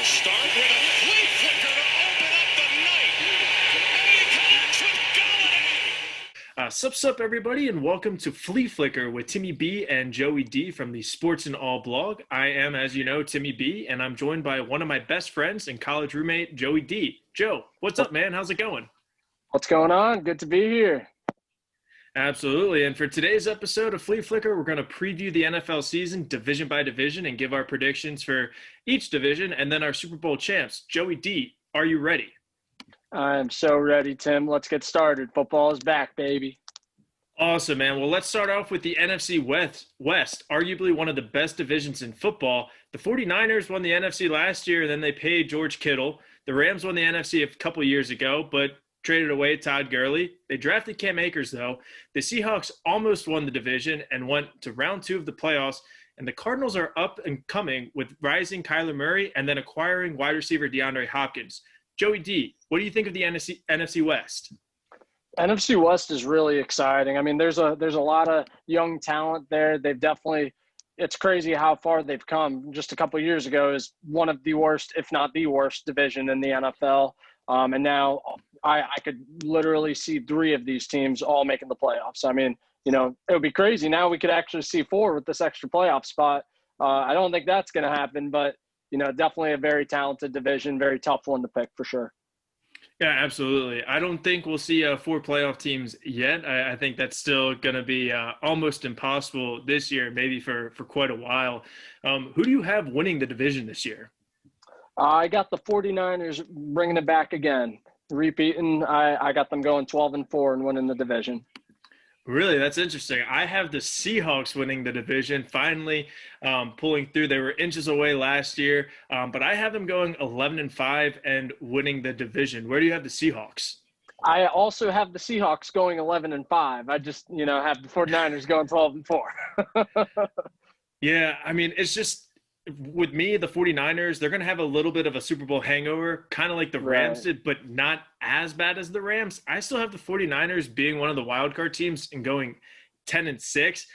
will start with a flea flicker to open up the night. And he connects with Galladay. Sup, everybody, and welcome to Flea Flicker with Timmy B and Joey D from the Sports and All blog. I am, as you know, Timmy B, and I'm joined by one of my best friends and college roommate, Joey D. Joe, what's up, man? How's it going? What's going on? Good to be here. Absolutely. And for today's episode of Flea Flicker, we're going to preview the NFL season division by division and give our predictions for each division and then our Super Bowl champs. Joey D, are you ready? I'm so ready, Tim. Let's get started. Football is back, baby. Awesome, man. Well, let's start off with the NFC West, arguably one of the best divisions in football. The 49ers won the NFC last year, and then they paid George Kittle. The Rams won the NFC a couple years ago, but traded away Todd Gurley. They drafted Cam Akers, though. The Seahawks almost won the division and went to round 2 of the playoffs. And the Cardinals are up and coming with rising Kyler Murray and then acquiring wide receiver DeAndre Hopkins. Joey D, what do you think of the NFC West? NFC West is really exciting. I mean, there's a lot of young talent there. They've definitely – it's crazy how far they've come. Just a couple of years ago is one of the worst, if not the worst, division in the NFL. And now I could literally see 3 of these teams all making the playoffs. I mean, you know, it would be crazy. Now we could actually see 4 with this extra playoff spot. I don't think that's going to happen, but, you know, definitely a very talented division, very tough one to pick for sure. Yeah, absolutely. I don't think we'll see 4 playoff teams yet. I think that's still going to be almost impossible this year, maybe for quite a while. Who do you have winning the division this year? I got the 49ers bringing it back again, repeating. I got them going 12-4 and winning the division. Really? That's interesting. I have the Seahawks winning the division, finally pulling through. They were inches away last year, but I have them going 11-5 and winning the division. Where do you have the Seahawks? I also have the Seahawks going 11-5. I just, you know, have the 49ers going 12-4. Yeah, I mean, it's just – with me, the 49ers, they're going to have a little bit of a Super Bowl hangover, kind of like the Rams did, but not as bad as the Rams. I still have the 49ers being one of the wildcard teams and going 10-6.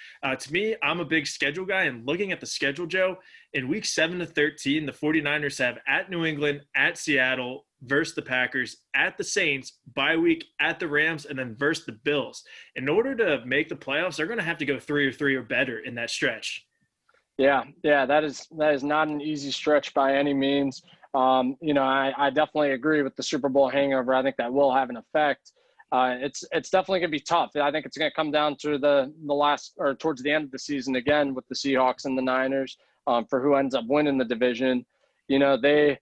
To me, I'm a big schedule guy, and looking at the schedule, Joe, in week 7 to 13, the 49ers have at New England, at Seattle, versus the Packers, at the Saints, bye week at the Rams, and then versus the Bills. In order to make the playoffs, they're going to have to go 3 or better in that stretch. Yeah, that is not an easy stretch by any means. You know, I definitely agree with the Super Bowl hangover. I think that will have an effect. It's definitely going to be tough. I think it's going to come down to the last or towards the end of the season again with the Seahawks and the Niners for who ends up winning the division. You know, they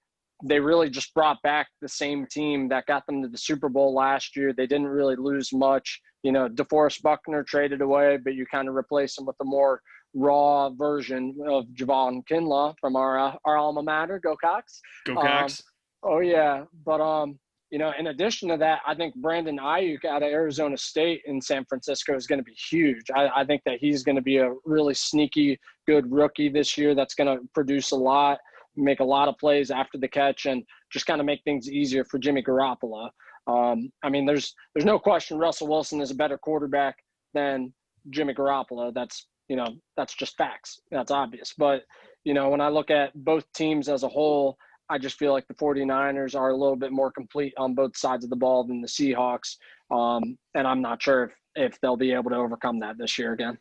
really just brought back the same team that got them to the Super Bowl last year. They didn't really lose much. You know, DeForest Buckner traded away, but you kind of replace him with a more raw version of Javon Kinlaw from our alma mater. Go Cox. Go Cox. Oh yeah. But you know, in addition to that, I think Brandon Ayuk out of Arizona State in San Francisco is going to be huge. I think that he's going to be a really sneaky good rookie this year that's going to produce a lot, make a lot of plays after the catch, and just kind of make things easier for Jimmy Garoppolo. I mean, there's no question Russell Wilson is a better quarterback than Jimmy Garoppolo. That's just facts. That's obvious. But, you know, when I look at both teams as a whole, I just feel like the 49ers are a little bit more complete on both sides of the ball than the Seahawks. And I'm not sure if they'll be able to overcome that this year again.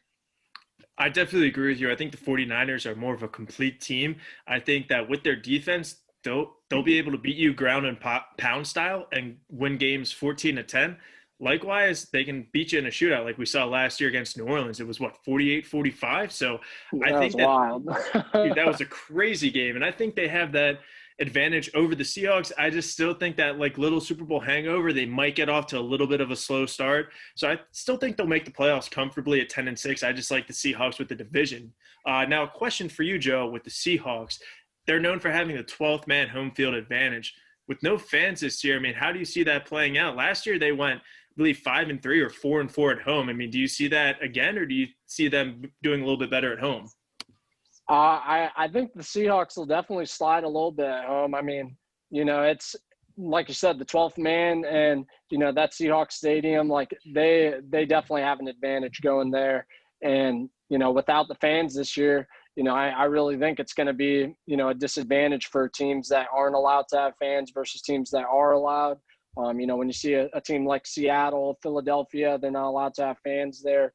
I definitely agree with you. I think the 49ers are more of a complete team. I think that with their defense, they'll be able to beat you ground and pound style and win games 14-10. Likewise, they can beat you in a shootout like we saw last year against New Orleans. It was, 48-45? So I think that wild. Dude, that was a crazy game. And I think they have that advantage over the Seahawks. I just still think that, like, little Super Bowl hangover, they might get off to a little bit of a slow start. So I still think they'll make the playoffs comfortably at 10-6. I just like the Seahawks with the division. Now, a question for you, Joe, with the Seahawks. They're known for having the 12th man home field advantage. With no fans this year, I mean, how do you see that playing out? Last year they went, I believe, 5-3 or 4-4 at home. I mean, do you see that again, or do you see them doing a little bit better at home? I think the Seahawks will definitely slide a little bit at home. I mean, you know, it's like you said, the 12th man, and, you know, that Seahawks stadium, like they definitely have an advantage going there. And, you know, without the fans this year, I really think it's going to be, a disadvantage for teams that aren't allowed to have fans versus teams that are allowed. When you see a team like Seattle, Philadelphia, they're not allowed to have fans there.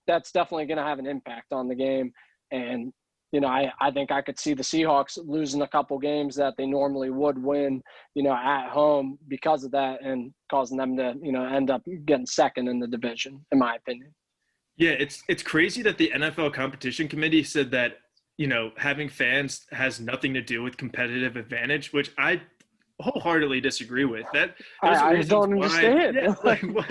That's definitely going to have an impact on the game. And, I think I could see the Seahawks losing a couple games that they normally would win, at home because of that, and causing them to, end up getting second in the division, in my opinion. Yeah, it's crazy that the NFL competition committee said that, having fans has nothing to do with competitive advantage, which I wholeheartedly disagree with. I don't understand. Yeah, like, what,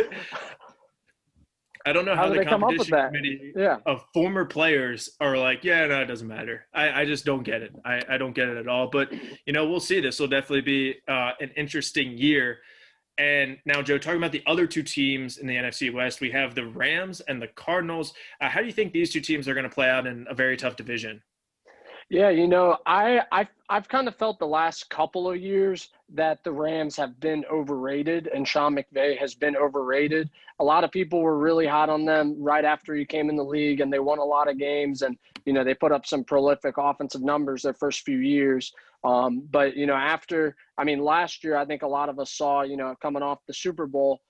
I don't know how the competition committee of former players are like, yeah, no, it doesn't matter. I just don't get it. I don't get it at all. But, we'll see. This will definitely be an interesting year. And now, Joe, talking about the other two teams in the NFC West, we have the Rams and the Cardinals. How do you think these two teams are going to play out in a very tough division? Yeah, I've kind of felt the last couple of years that the Rams have been overrated and Sean McVay has been overrated. A lot of people were really hot on them right after he came in the league, and they won a lot of games, and they put up some prolific offensive numbers their first few years. But last year I think a lot of us saw, coming off the Super Bowl,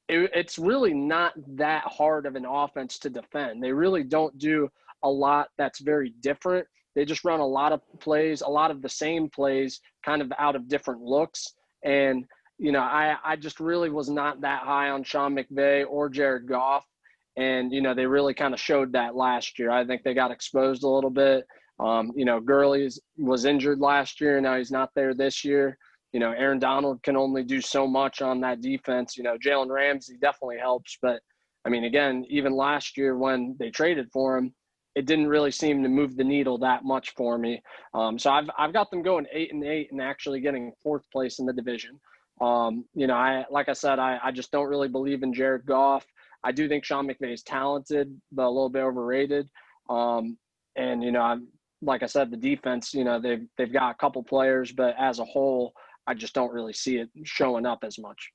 it's really not that hard of an offense to defend. They really don't do a lot that's very different. They just run a lot of plays, a lot of the same plays, kind of out of different looks. And, I just really was not that high on Sean McVay or Jared Goff. And, they really kind of showed that last year. I think they got exposed a little bit. Gurley was injured last year. Now he's not there this year. Aaron Donald can only do so much on that defense. Jalen Ramsey definitely helps. But, again, even last year when they traded for him, it didn't really seem to move the needle that much for me. So I've got them going 8-8 and actually getting fourth place in the division. Like I said, I just don't really believe in Jared Goff. I do think Sean McVay is talented, but a little bit overrated. Like I said, the defense, they've got a couple players, but as a whole, I just don't really see it showing up as much.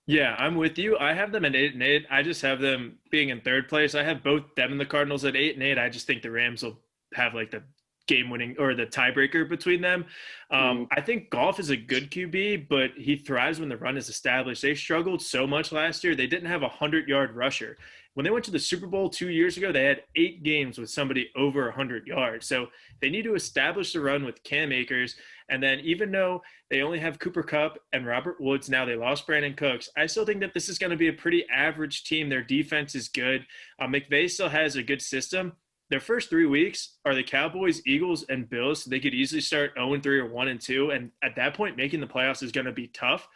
Yeah, I'm with you. I have them at 8-8. I just have them being in third place. I have both them and the Cardinals at 8-8. I just think the Rams will have like the game-winning or the tiebreaker between them. I think Goff is a good QB, but he thrives when the run is established. They struggled so much last year. They didn't have a 100-yard rusher. When they went to the Super Bowl 2 years ago, they had 8 games with somebody over 100 yards. So they need to establish the run with Cam Akers. And then even though they only have Cooper Kupp and Robert Woods, now they lost Brandon Cooks, I still think that this is going to be a pretty average team. Their defense is good. McVay still has a good system. Their first 3 weeks are the Cowboys, Eagles, and Bills. So they could easily start 0-3 or 1-2. And at that point, making the playoffs is going to be tough.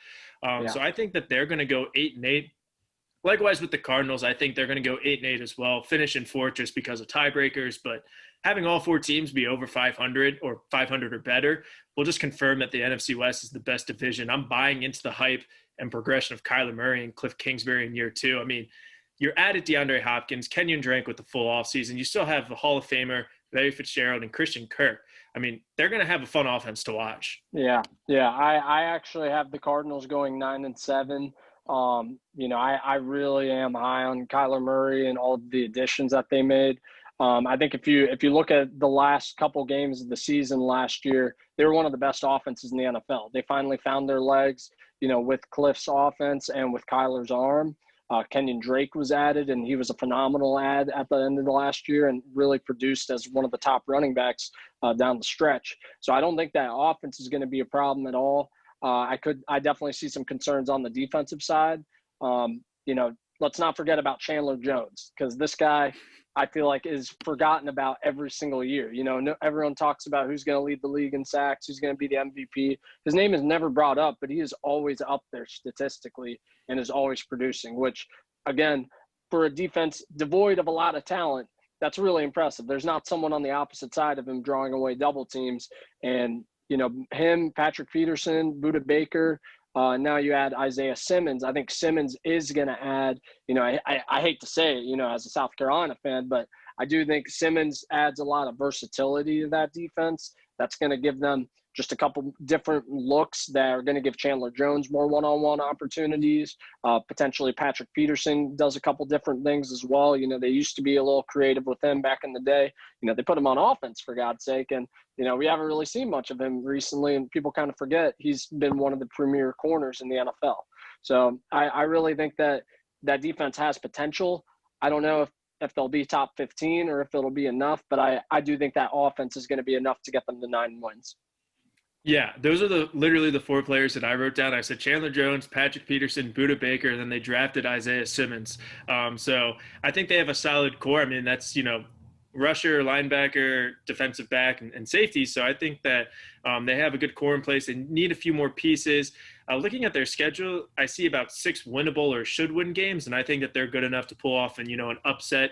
So I think that they're going to go 8-8. Likewise with the Cardinals, I think they're going to go 8-8 as well, finish in fourth just because of tiebreakers. But having all 4 teams be over 500 or 500 or better will just confirm that the NFC West is the best division. I'm buying into the hype and progression of Kyler Murray and Cliff Kingsbury in year 2. You're added DeAndre Hopkins, Kenyon Drake with the full offseason. You still have the Hall of Famer, Larry Fitzgerald, and Christian Kirk. They're going to have a fun offense to watch. Yeah. I actually have the Cardinals going 9-7. I really am high on Kyler Murray and all of the additions that they made. I think if you look at the last couple games of the season last year, they were one of the best offenses in the NFL. They finally found their legs, with Cliff's offense and with Kyler's arm. Kenyon Drake was added, and he was a phenomenal add at the end of the last year and really produced as one of the top running backs down the stretch. So I don't think that offense is going to be a problem at all. I definitely see some concerns on the defensive side. Let's not forget about Chandler Jones, because this guy, I feel like, is forgotten about every single year. Everyone talks about who's going to lead the league in sacks, who's going to be the MVP. His name is never brought up, but he is always up there statistically and is always producing, which, again, for a defense devoid of a lot of talent, that's really impressive. There's not someone on the opposite side of him drawing away double teams. And, him, Patrick Peterson, Budda Baker, now you add Isaiah Simmons. I think Simmons is going to add, I hate to say it, as a South Carolina fan, but I do think Simmons adds a lot of versatility to that defense. That's going to give them, just a couple different looks that are going to give Chandler Jones more one-on-one opportunities. Potentially Patrick Peterson does a couple different things as well. You know, they used to be a little creative with him back in the day. You know, they put him on offense, for God's sake. And, you know, we haven't really seen much of him recently, and people kind of forget he's been one of the premier corners in the NFL. So I really think that defense has potential. I don't know if they'll be top 15 or if it'll be enough, but I do think that offense is going to be enough to get them to 9 wins. Yeah, those are literally the 4 players that I wrote down. I said Chandler Jones, Patrick Peterson, Budda Baker, and then they drafted Isaiah Simmons. So I think they have a solid core. I mean, that's, you know, rusher, linebacker, defensive back, and safety. So I think that they have a good core in place. They need a few more pieces. Looking at their schedule, I see about 6 winnable or should win games, and I think that they're good enough to pull off an upset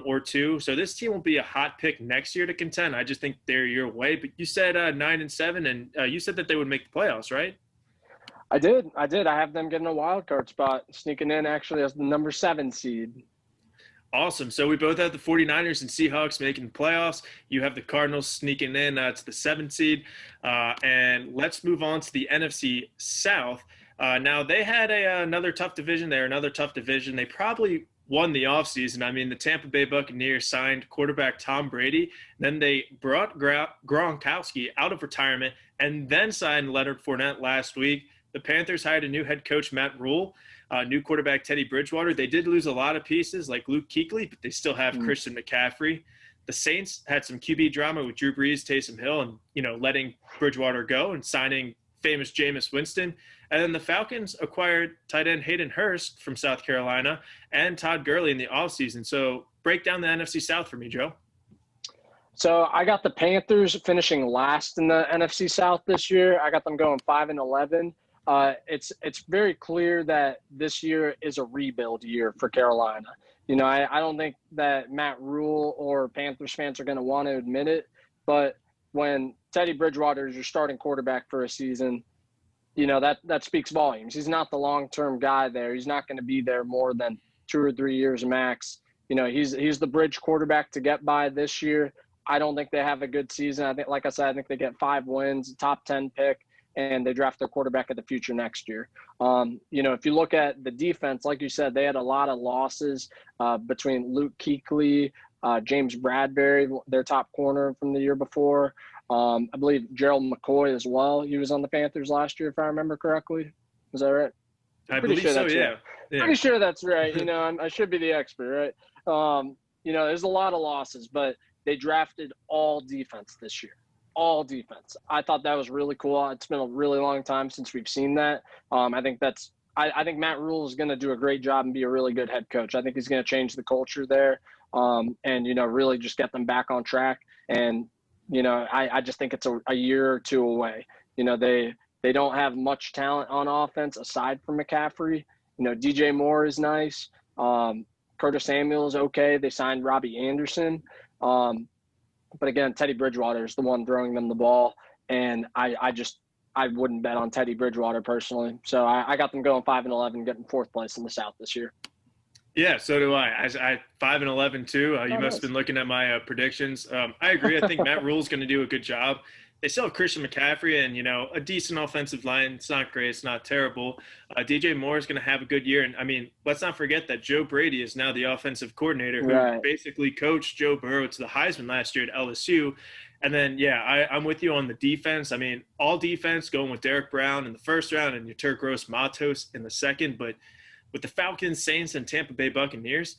or 2. So this team will be a hot pick next year to contend. I just think they're your way. But you said 9-7, and you said that they would make the playoffs, right? I did. I have them getting a wild card spot, sneaking in actually as the number 7 seed. Awesome. So we both have the 49ers and Seahawks making the playoffs. You have the Cardinals sneaking in to the 7th seed. And let's move on to the NFC South. Now, they had another tough division. They're another tough division. They probably won the offseason. I mean, the Tampa Bay Buccaneers signed quarterback Tom Brady. Then they brought Gronkowski out of retirement and then signed Leonard Fournette last week. The Panthers hired a new head coach, Matt Rule. New quarterback Teddy Bridgewater. They did lose a lot of pieces like Luke Kuechly, but they still have Christian McCaffrey. The Saints had some QB drama with Drew Brees, Taysom Hill, and letting Bridgewater go and signing famous Jameis Winston. And then the Falcons acquired tight end Hayden Hurst from South Carolina and Todd Gurley in the offseason. So break down the NFC South for me, Joe. So I got the Panthers finishing last in the NFC South this year. I got them going 5-11. It's very clear that this year is a rebuild year for Carolina. You know, I don't think that Matt Rule or Panthers fans are going to want to admit it, but when Teddy Bridgewater is your starting quarterback for a season, you know, that speaks volumes. He's not the long-term guy there. He's not going to be there more than 2 or 3 years max. You know, he's the bridge quarterback to get by this year. I don't think they have a good season. I think, like I said, I think they get 5 wins, top 10 pick, and they draft their quarterback of the future next year. You know, if you look at the defense, like you said, they had a lot of losses between Luke Kuechly, James Bradbury, their top corner from the year before. I believe Gerald McCoy as well. He was on the Panthers last year, if I remember correctly. Is that right? I believe so, yeah. Right. Yeah. Pretty sure that's right. You know, I should be the expert, right? You know, there's a lot of losses, but they drafted all defense this year. All defense. I thought that was really cool. It's been a really long time since we've seen that. I think Matt Rule is going to do a great job and be a really good head coach. I think he's going to change the culture there, and, you know, really just get them back on track. And, you know, I just think it's a year or 2 away. You know, they don't have much talent on offense aside from McCaffrey. You know, DJ Moore is nice. Curtis Samuel is okay. They signed Robbie Anderson. But again, Teddy Bridgewater is the one throwing them the ball, and I wouldn't bet on Teddy Bridgewater personally. So I got them going 5-11, getting 4th place in the South this year. Yeah, so do I. I 5-11 too. You must have been looking at my predictions. I agree. I think Matt Rule's going to do a good job. They still have Christian McCaffrey and, you know, a decent offensive line. It's not great. It's not terrible. DJ Moore is going to have a good year. And, I mean, let's not forget that Joe Brady is now the offensive coordinator who basically coached Joe Burrow to the Heisman last year at LSU. And then, yeah, I'm with you on the defense. I mean, all defense going with Derek Brown in the first round and Yetur Gross-Matos in the second. But with the Falcons, Saints, and Tampa Bay Buccaneers,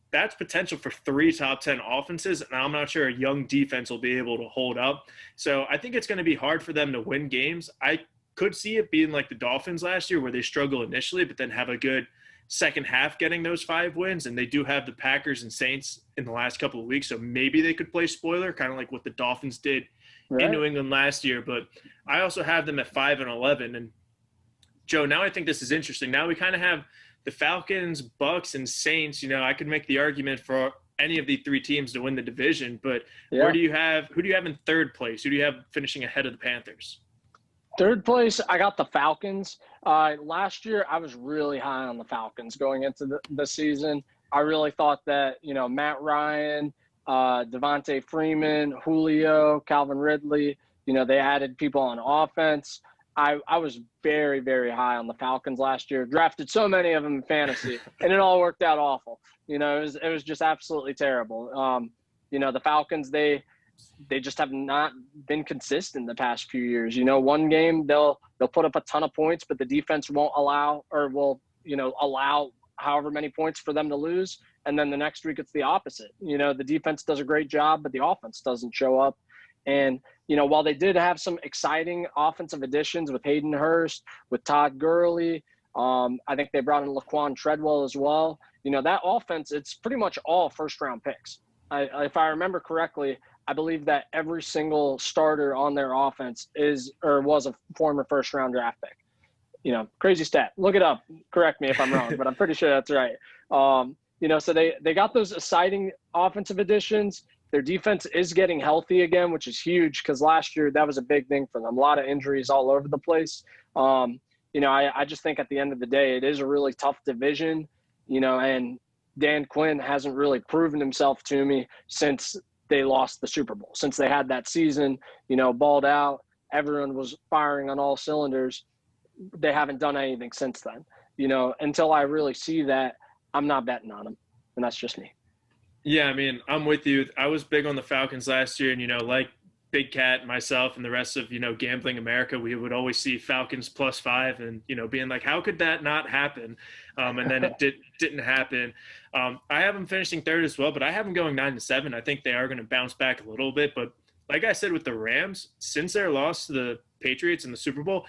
that's potential for 3 top 10 offenses, and I'm not sure a young defense will be able to hold up. So I think it's going to be hard for them to win games. I could see it being like the Dolphins last year where they struggle initially but then have a good second half getting those 5 wins, and they do have the Packers and Saints in the last couple of weeks, so maybe they could play spoiler, kind of like what the Dolphins did in New England last year. But I also have them at 5-11. And, Joe, now I think this is interesting. Now we kind of have the Falcons, Bucks, and Saints. You know, I could make the argument for any of the 3 teams to win the division, but who do you have in 3rd place? Who do you have finishing ahead of the Panthers? 3rd place, I got the Falcons. Last year, I was really high on the Falcons going into the season. I really thought that, you know, Matt Ryan, Devontae Freeman, Julio, Calvin Ridley, They added people on offense. I was very, very high on the Falcons last year. Drafted so many of them in fantasy, and it all worked out awful. It was just absolutely terrible. The Falcons, they just have not been consistent the past few years. One game they'll put up a ton of points, but the defense won't allow or will allow however many points for them to lose. And then the next week it's the opposite. The defense does a great job, but the offense doesn't show up. And, while they did have some exciting offensive additions with Hayden Hurst, with Todd Gurley, I think they brought in Laquan Treadwell as well. That offense, it's pretty much all first-round picks. If I remember correctly, I believe that every single starter on their offense was a former first-round draft pick. Crazy stat. Look it up. Correct me if I'm wrong, but I'm pretty sure that's right. So they got those exciting offensive additions. Their defense is getting healthy again, which is huge because last year that was a big thing for them. A lot of injuries all over the place. I just think at the end of the day, it is a really tough division, and Dan Quinn hasn't really proven himself to me since they lost the Super Bowl. Since they had that season, balled out, everyone was firing on all cylinders. They haven't done anything since then. Until I really see that, I'm not betting on them, and that's just me. Yeah, I mean, I'm with you. I was big on the Falcons last year, and, like Big Cat, myself, and the rest of, Gambling America, we would always see Falcons +5 and, being like, how could that not happen? And then it didn't happen. I have them finishing third as well, but I have them going 9-7. I think they are going to bounce back a little bit. But like I said with the Rams, since their loss to the Patriots in the Super Bowl,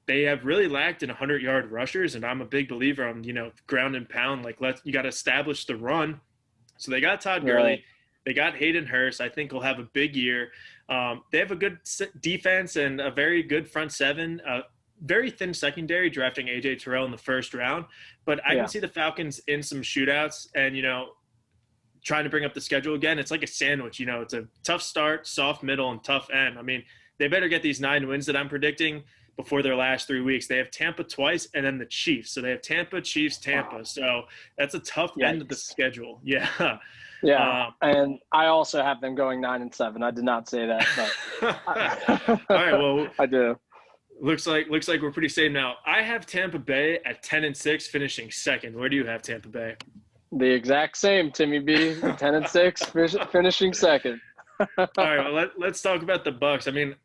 they have really lacked in 100-yard rushers, and I'm a big believer on, ground and pound. Like, you got to establish the run. So they got Todd Gurley. Right. They got Hayden Hurst. I think will have a big year. They have a good defense and a very good front seven. Very thin secondary, drafting A.J. Terrell in the first round. But I can see the Falcons in some shootouts and, trying to bring up the schedule again. It's like a sandwich. It's a tough start, soft middle, and tough end. I mean, they better get these 9 wins that I'm predicting before their last 3 weeks. They have Tampa twice and then the Chiefs. So they have Tampa, Chiefs, Tampa. Wow. So that's a tough end of the schedule. Yeah. Yeah. And I also have them going 9-7. I did not say that, but all right. Well, I do. Looks like we're pretty same now. I have Tampa Bay at 10-6, finishing second. Where do you have Tampa Bay? The exact same, Timmy B. 10-6, finishing second. All right. Well, let's talk about the Bucs. I mean,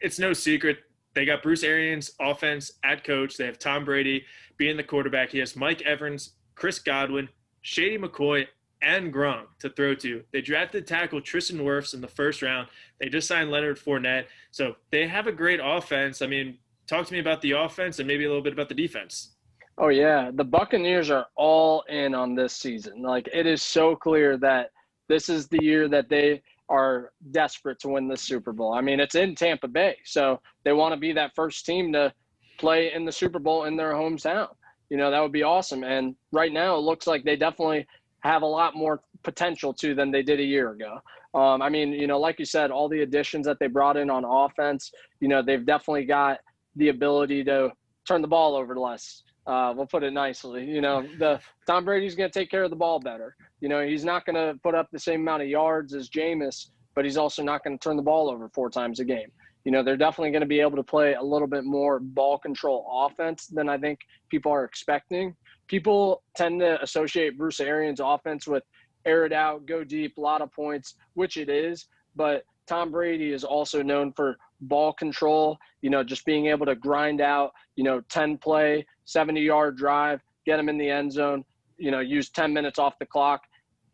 it's no secret. They got Bruce Arians, offense, at coach. They have Tom Brady being the quarterback. He has Mike Evans, Chris Godwin, Shady McCoy, and Gronk to throw to. They drafted tackle Tristan Wirfs in the first round. They just signed Leonard Fournette. So they have a great offense. I mean, talk to me about the offense and maybe a little bit about the defense. Oh, yeah. The Buccaneers are all in on this season. Like, it is so clear that this is the year that they are desperate to win the Super Bowl. I mean, it's in Tampa Bay, so they want to be that first team to play in the Super Bowl in their hometown. That would be awesome. And right now it looks like they definitely have a lot more potential too than they did a year ago. I mean, like you said, all the additions that they brought in on offense, they've definitely got the ability to turn the ball over less. We'll put it nicely. The Tom Brady's going to take care of the ball better. He's not going to put up the same amount of yards as Jameis, but he's also not going to turn the ball over 4 times a game. They're definitely going to be able to play a little bit more ball control offense than I think people are expecting. People tend to associate Bruce Arians' offense with air it out, go deep, a lot of points, which it is. But Tom Brady is also known for ball control, just being able to grind out, 10-play, 70-yard drive, get him in the end zone, use 10 minutes off the clock.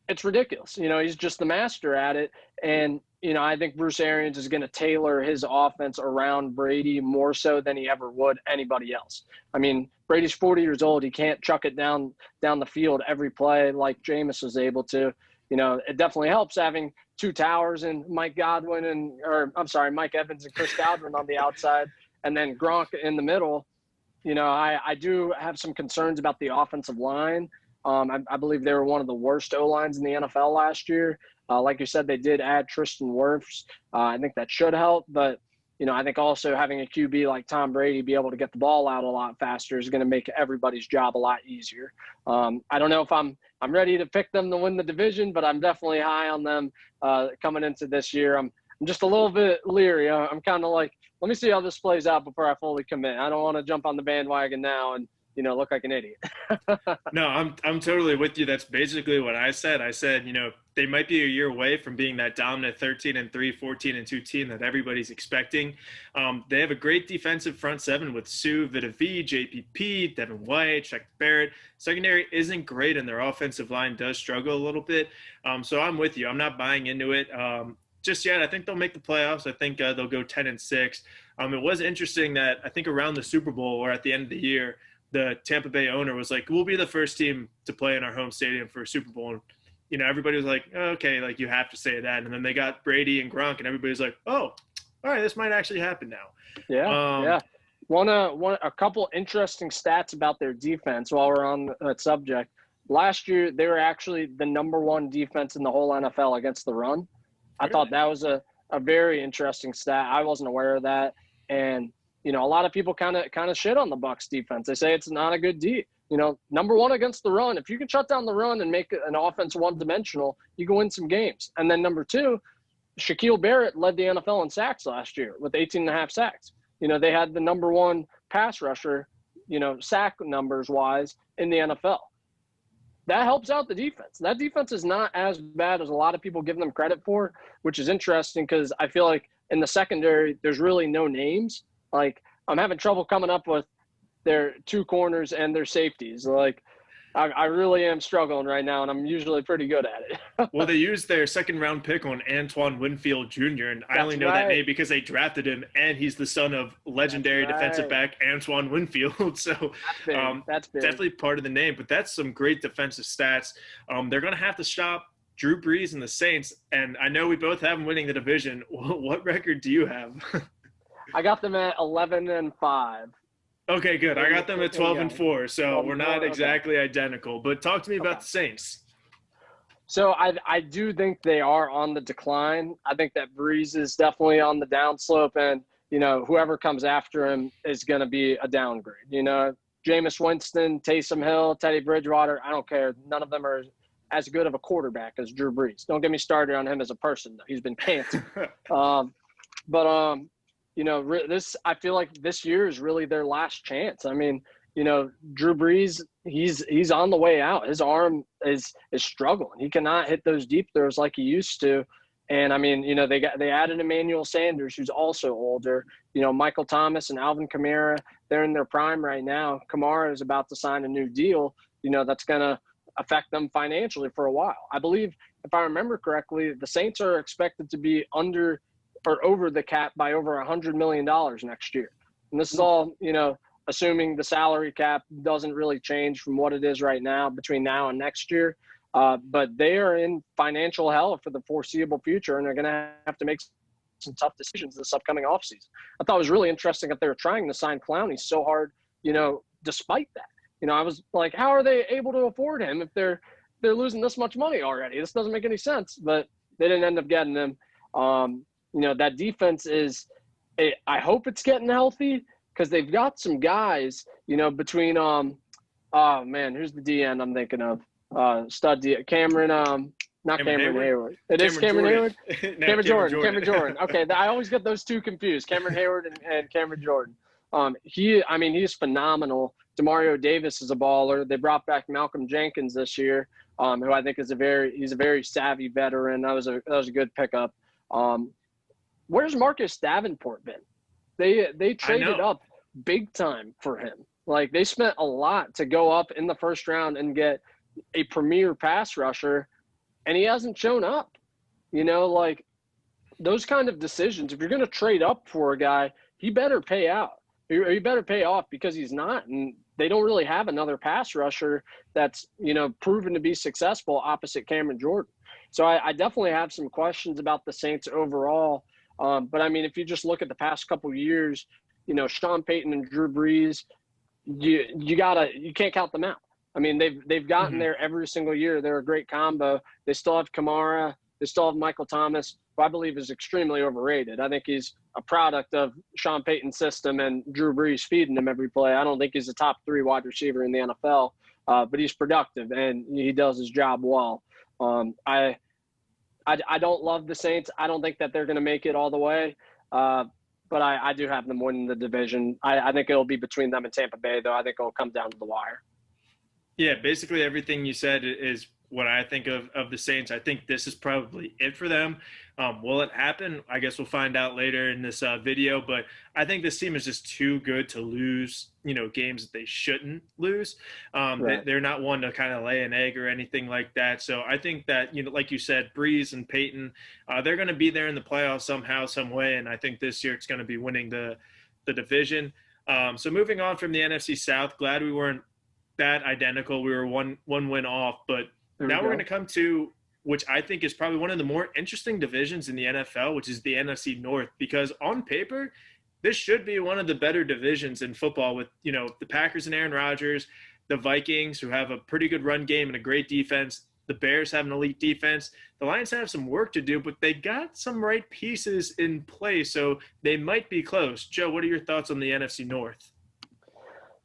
It's ridiculous. He's just the master at it. And, I think Bruce Arians is going to tailor his offense around Brady more so than he ever would anybody else. I mean, Brady's 40 years old. He can't chuck it down the field every play like Jameis was able to. It definitely helps having 2 towers and Mike Evans and Chris Godwin on the outside and then Gronk in the middle. I do have some concerns about the offensive line. I believe they were one of the worst O-lines in the NFL last year. Like you said, they did add Tristan Wirfs. I think that should help. But, I think also having a QB like Tom Brady be able to get the ball out a lot faster is going to make everybody's job a lot easier. I don't know if I'm ready to pick them to win the division, but I'm definitely high on them coming into this year. I'm just a little bit leery. I'm kind of like, let me see how this plays out before I fully commit. I don't want to jump on the bandwagon now and, look like an idiot. No, I'm totally with you. That's basically what I said. I said, they might be a year away from being that dominant 13-3, 14-2 team that everybody's expecting. They have a great defensive front seven with Sue, Vita V, JPP, Devin White, Shaq Barrett. Secondary isn't great, and their offensive line does struggle a little bit. So I'm with you. I'm not buying into it just yet. I think they'll make the playoffs. I think they'll go 10-6. It was interesting that I think around the Super Bowl or at the end of the year, the Tampa Bay owner was like, we'll be the first team to play in our home stadium for a Super Bowl. And, everybody was like, oh, okay, like you have to say that. And then they got Brady and Gronk, and everybody's like, oh, all right, this might actually happen now. Yeah. A couple interesting stats about their defense while we're on that subject. Last year, they were actually the number one defense in the whole NFL against the run. I thought that was a very interesting stat. I wasn't aware of that. And, a lot of people kind of shit on the Bucs defense. They say it's not a good D. Number one against the run. If you can shut down the run and make an offense one-dimensional, you can win some games. And then number two, Shaquille Barrett led the NFL in sacks last year with 18.5 sacks. They had the number one pass rusher, sack numbers-wise in the NFL. That helps out the defense. That defense is not as bad as a lot of people give them credit for, which is interesting because I feel like in the secondary, there's really no names. Like, I'm having trouble coming up with their two corners and their safeties. Like, I really am struggling right now, and I'm usually pretty good at it. Well, they used their second-round pick on Antoine Winfield Jr., and I only know that name because they drafted him, and he's the son of legendary defensive back Antoine Winfield. So that's big. Definitely part of the name, but that's some great defensive stats. They're going to have to stop Drew Brees and the Saints, and I know we both have them winning the division. What record do you have? I got them at 11-5. Okay, good. I got them at 12-4, so we're not exactly identical. But talk to me about the Saints. So I do think they are on the decline. I think that Breeze is definitely on the downslope, and whoever comes after him is going to be a downgrade. Jameis Winston, Taysom Hill, Teddy Bridgewater. I don't care. None of them are as good of a quarterback as Drew Brees. Don't get me started on him as a person, though. He's been canceled. I feel like this year is really their last chance. I mean, Drew Brees, he's on the way out. His arm is struggling. He cannot hit those deep throws like he used to. And I mean, they added Emmanuel Sanders, who's also older. Michael Thomas and Alvin Kamara, they're in their prime right now. Kamara is about to sign a new deal. That's going to affect them financially for a while. I believe, if I remember correctly, the Saints are expected to be under or over the cap by over $100 million next year. And this is all, assuming the salary cap doesn't really change from what it is right now between now and next year. But they are in financial hell for the foreseeable future, and they're going to have to make some tough decisions this upcoming offseason. I thought it was really interesting that they were trying to sign Clowney so hard, despite that. I was like, how are they able to afford him if they're losing this much money already? This doesn't make any sense. But they didn't end up getting him. That defense I hope it's getting healthy because they've got some guys, between who's the DN I'm thinking of? Stud D Cameron, not Cameron Hayward. It is Cameron Hayward? Cameron Jordan. Okay, I always get those two confused, Cameron Hayward and Cameron Jordan. He's phenomenal. Demario Davis is a baller. They brought back Malcolm Jenkins this year, who I think is he's a very savvy veteran. That was a good pickup. Where's Marcus Davenport been? They traded up big time for him. Like, they spent a lot to go up in the first round and get a premier pass rusher, and he hasn't shown up. Those kind of decisions, if you're going to trade up for a guy, he better pay out. He better pay off, because he's not. And they don't really have another pass rusher that's, proven to be successful opposite Cameron Jordan. So I definitely have some questions about the Saints overall. But I mean, if you just look at the past couple of years, Sean Payton and Drew Brees, you can't count them out. I mean, they've gotten there every single year. They're a great combo. They still have Kamara. They still have Michael Thomas, who I believe is extremely overrated. I think he's a product of Sean Payton's system and Drew Brees feeding him every play. I don't think he's a top 3 wide receiver in the NFL, but he's productive and he does his job well. I I don't love the Saints. I don't think that they're going to make it all the way. But I do have them winning the division. I think it'll be between them and Tampa Bay, though. I think it'll come down to the wire. Yeah, basically everything you said is what I think of the Saints. I think this is probably it for them. Will it happen? I guess we'll find out later in this video. But I think this team is just too good to lose, games that they shouldn't lose. Right. They're not one to kind of lay an egg or anything like that. So I think that, like you said, Breeze and Peyton, they're going to be there in the playoffs somehow, some way. And I think this year it's going to be winning the division. So moving on from the NFC South, glad we weren't that identical. We were one win off, but now we're going to come to, which I think is probably one of the more interesting divisions in the NFL, which is the NFC North, because on paper, this should be one of the better divisions in football with, the Packers and Aaron Rodgers, the Vikings, who have a pretty good run game and a great defense. The Bears have an elite defense. The Lions have some work to do, but they got some right pieces in place, so they might be close. Joe, what are your thoughts on the NFC North?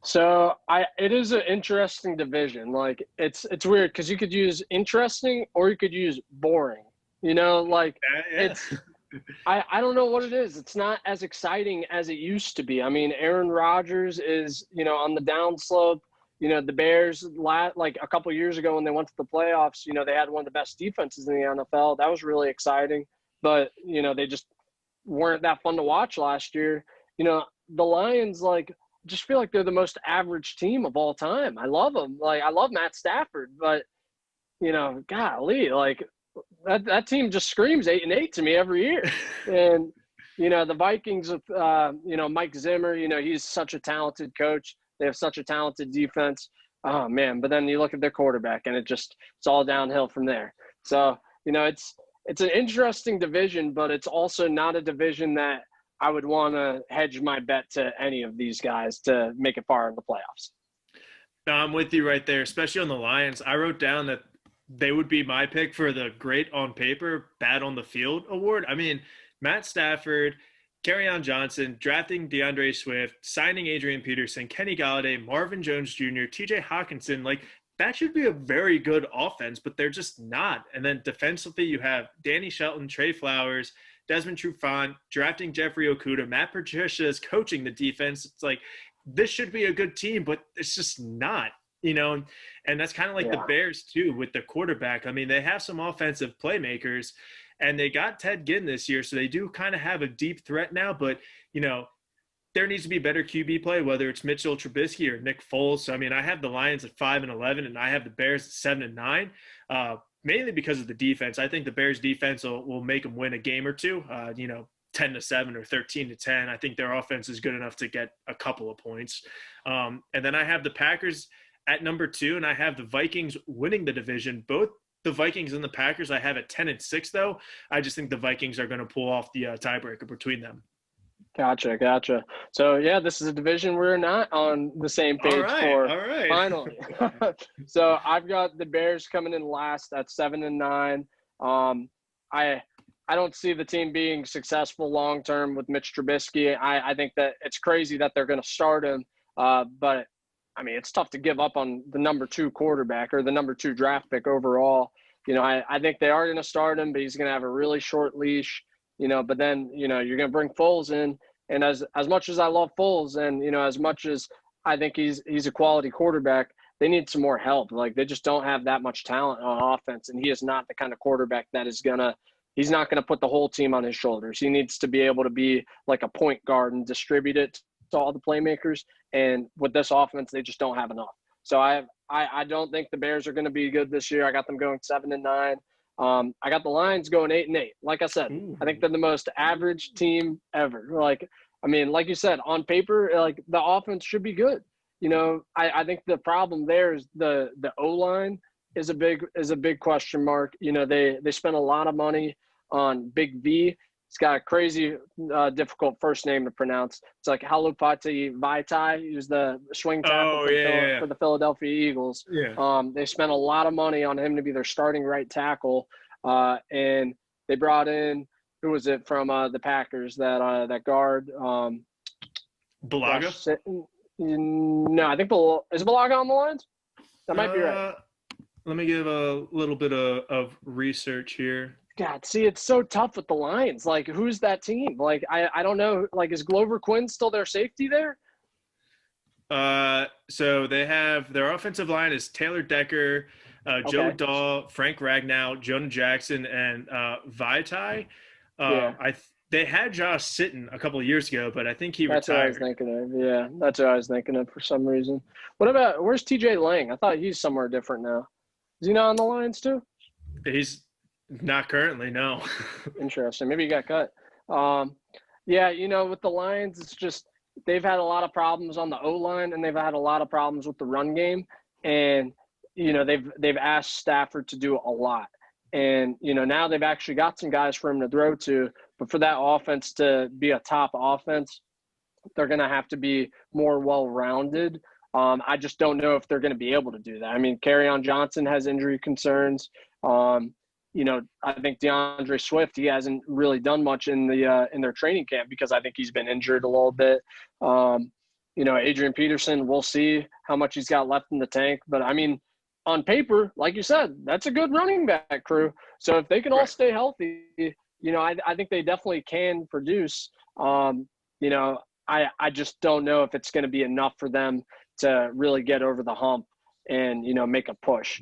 So it is an interesting division. Like it's weird because you could use interesting or you could use boring. It's I don't know what it is. It's not as exciting as it used to be. I mean, Aaron Rodgers is on the downslope. The Bears like a couple of years ago when they went to the playoffs, they had one of the best defenses in the NFL. That was really exciting, but they just weren't that fun to watch last year. The Lions just feel like they're the most average team of all time. I love them. I love Matt Stafford, but golly, that team just screams 8-8 to me every year. And the Vikings with Mike Zimmer, he's such a talented coach. They have such a talented defense. Oh man, but then you look at their quarterback and it's all downhill from there. So, it's an interesting division, but it's also not a division that I would want to hedge my bet to any of these guys to make it far in the playoffs. No, I'm with you right there, especially on the Lions. I wrote down that they would be my pick for the great on paper, bad on the field award. I mean, Matt Stafford, Kerryon Johnson, drafting DeAndre Swift, signing Adrian Peterson, Kenny Galladay, Marvin Jones Jr., TJ Hawkinson, that should be a very good offense, but they're just not. And then defensively, you have Danny Shelton, Trey Flowers, Desmond Trufant, drafting Jeffrey Okudah, Matt Patricia is coaching the defense. It's this should be a good team, but it's just not, and that's kind of the Bears too with the quarterback. I mean, they have some offensive playmakers and they got Ted Ginn this year. So they do kind of have a deep threat now, but there needs to be better QB play, whether it's Mitchell Trubisky or Nick Foles. So, I mean, I have the Lions at 5-11 and I have the Bears at 7-9. Mainly because of the defense. I think the Bears defense will make them win a game or two, 10-7 or 13-10. I think their offense is good enough to get a couple of points. And then I have the Packers at number 2, and I have the Vikings winning the division. Both the Vikings and the Packers I have at 10-6, though. I just think the Vikings are going to pull off the tiebreaker between them. Gotcha. So, yeah, this is a division we're not on the same page for. All right. Finally. So, I've got the Bears coming in last at 7-9. I don't see the team being successful long-term with Mitch Trubisky. I think that it's crazy that they're going to start him. But, I mean, it's tough to give up on the number 2 quarterback or the number 2 draft pick overall. I think they are going to start him, but he's going to have a really short leash. But then, you're going to bring Foles in. And as much as I love Foles and, as much as I think he's a quality quarterback, they need some more help. They just don't have that much talent on offense. And he is not the kind of quarterback that he's not going to put the whole team on his shoulders. He needs to be able to be like a point guard and distribute it to all the playmakers. And with this offense, they just don't have enough. So I don't think the Bears are going to be good this year. I got them going 7-9. I got the Lions going 8-8. Like I said, I think they're the most average team ever. Like you said, on paper, the offense should be good. I think the problem there is the O-line is a big question mark. They spent a lot of money on Big V. He's got a crazy difficult first name to pronounce. It's like Halupati Vaitai. He was the swing tackle for the Philadelphia Eagles. Yeah. They spent a lot of money on him to be their starting right tackle. And they brought in, who was it from the Packers, that guard? Bulaga? No, I think is Bulaga on the lines? That might be right. Let me give a little bit of research here. God, see, it's so tough with the Lions. Like, who's that team? Like, I don't know. Like, is Glover Quinn still their safety there? So they have their offensive line is Taylor Decker, Joe Okay. Dahl, Frank Ragnow, Jonah Jackson, and Vaitai. Yeah. They had Josh Sitton a couple of years ago, but I think he That's what I was retired. thinking of. Yeah, that's what I was thinking of for some reason. Where's TJ Lang? I thought he's somewhere different now. Is he not on the Lions too? He's not currently, no. Interesting. Maybe he got cut. Yeah, with the Lions, it's just they've had a lot of problems on the O-line and they've had a lot of problems with the run game. And, they've asked Stafford to do a lot. And, now they've actually got some guys for him to throw to. But for that offense to be a top offense, they're going to have to be more well-rounded. I just don't know if they're going to be able to do that. I mean, Kerryon Johnson has injury concerns. I think DeAndre Swift, he hasn't really done much in their training camp because I think he's been injured a little bit. Adrian Peterson, we'll see how much he's got left in the tank. But, I mean, on paper, like you said, that's a good running back crew. So if they can all stay healthy, I think they definitely can produce. I just don't know if it's going to be enough for them to really get over the hump and, make a push.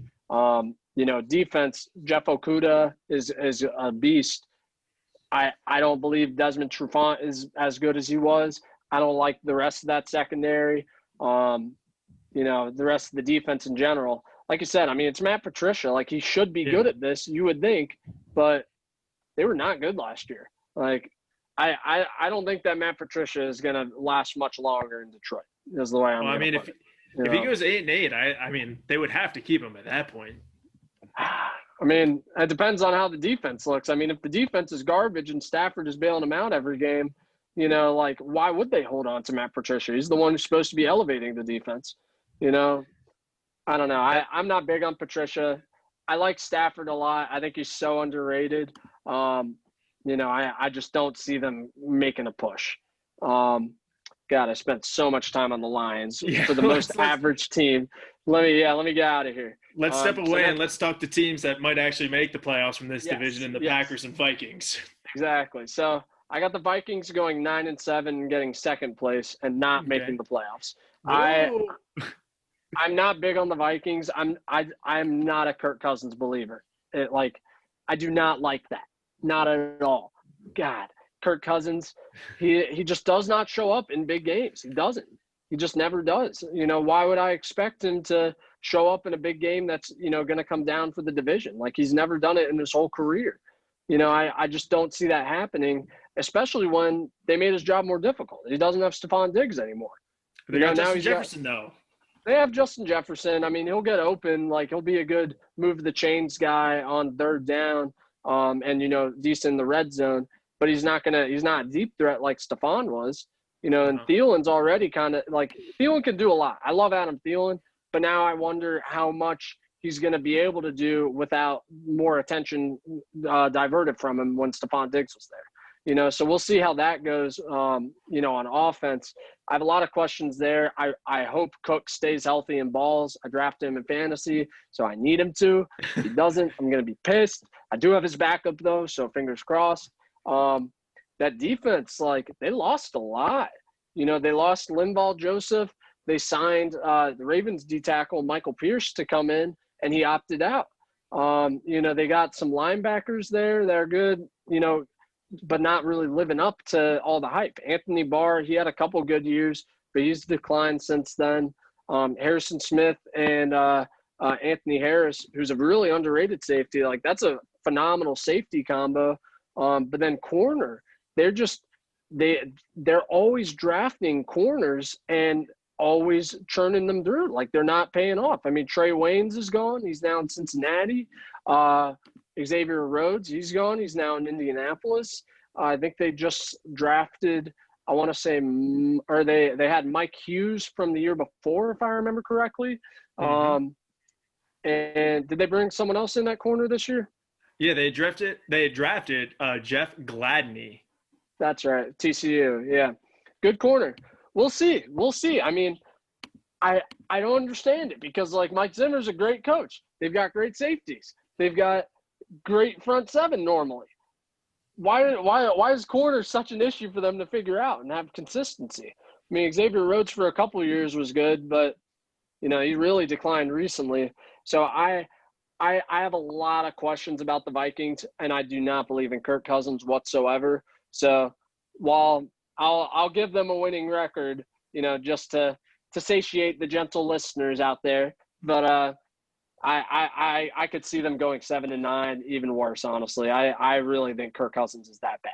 Defense, Jeff Okudah is a beast. I don't believe Desmond Trufant is as good as he was. I don't like the rest of that secondary. The rest of the defense in general. Like you said, I mean, it's Matt Patricia. Like, he should be good at this, you would think, but they were not good last year. Like, I don't think that Matt Patricia is going to last much longer in Detroit. Is the way I'm. Well, I mean, if he goes 8-8, I mean, they would have to keep him at that point. I mean, it depends on how the defense looks. I mean, if the defense is garbage and Stafford is bailing them out every game, why would they hold on to Matt Patricia? He's the one who's supposed to be elevating the defense. I don't know. I'm not big on Patricia. I like Stafford a lot. I think he's so underrated. I just don't see them making a push. God, I spent so much time on the Lions for the most average team. Let me get out of here. Let's step away and let's talk to teams that might actually make the playoffs from this division in the Packers and Vikings. Exactly. So I got the Vikings going 9-7 and getting second place and not making the playoffs. I'm not big on the Vikings. I'm not a Kirk Cousins believer. I do not like that. Not at all. God, Kirk Cousins, he just does not show up in big games. He doesn't. He just never does. Why would I expect him to show up in a big game that's, going to come down for the division? Like, he's never done it in his whole career. I just don't see that happening, especially when they made his job more difficult. He doesn't have Stephon Diggs anymore. They got Justin Jefferson, though. They have Justin Jefferson. I mean, he'll get open. Like, he'll be a good move the chains guy on third down, and decent in the red zone. But he's not a deep threat like Stephon was. And Thielen's already kind of like – Thielen can do a lot. I love Adam Thielen, but now I wonder how much he's going to be able to do without more attention diverted from him when Stephon Diggs was there. So we'll see how that goes, on offense. I have a lot of questions there. I hope Cook stays healthy and balls. I drafted him in fantasy, so I need him to. If he doesn't, I'm going to be pissed. I do have his backup, though, so fingers crossed. That defense, they lost a lot. They lost Linval Joseph. They signed the Ravens D-tackle Michael Pierce to come in, and he opted out. They got some linebackers there that are good, but not really living up to all the hype. Anthony Barr, he had a couple good years, but he's declined since then. Harrison Smith and Anthony Harris, who's a really underrated safety. That's a phenomenal safety combo. But then corner, they're always drafting corners and always churning them through. They're not paying off. I mean, Trey Waynes is gone. He's now in Cincinnati. Xavier Rhodes, he's gone. He's now in Indianapolis. I think they just drafted, I want to say, or they had Mike Hughes from the year before, if I remember correctly. And did they bring someone else in that corner this year? Yeah, they drafted Jeff Gladney. That's right, TCU. Yeah, good corner. We'll see. I mean, I don't understand it because Mike Zimmer's a great coach. They've got great safeties. They've got great front seven normally. Why is corner such an issue for them to figure out and have consistency? I mean, Xavier Rhodes for a couple of years was good, but he really declined recently. So I have a lot of questions about the Vikings, and I do not believe in Kirk Cousins whatsoever. So while I'll give them a winning record, just to satiate the gentle listeners out there, but I could see them going 7-9, even worse, honestly. I really think Kirk Cousins is that bad.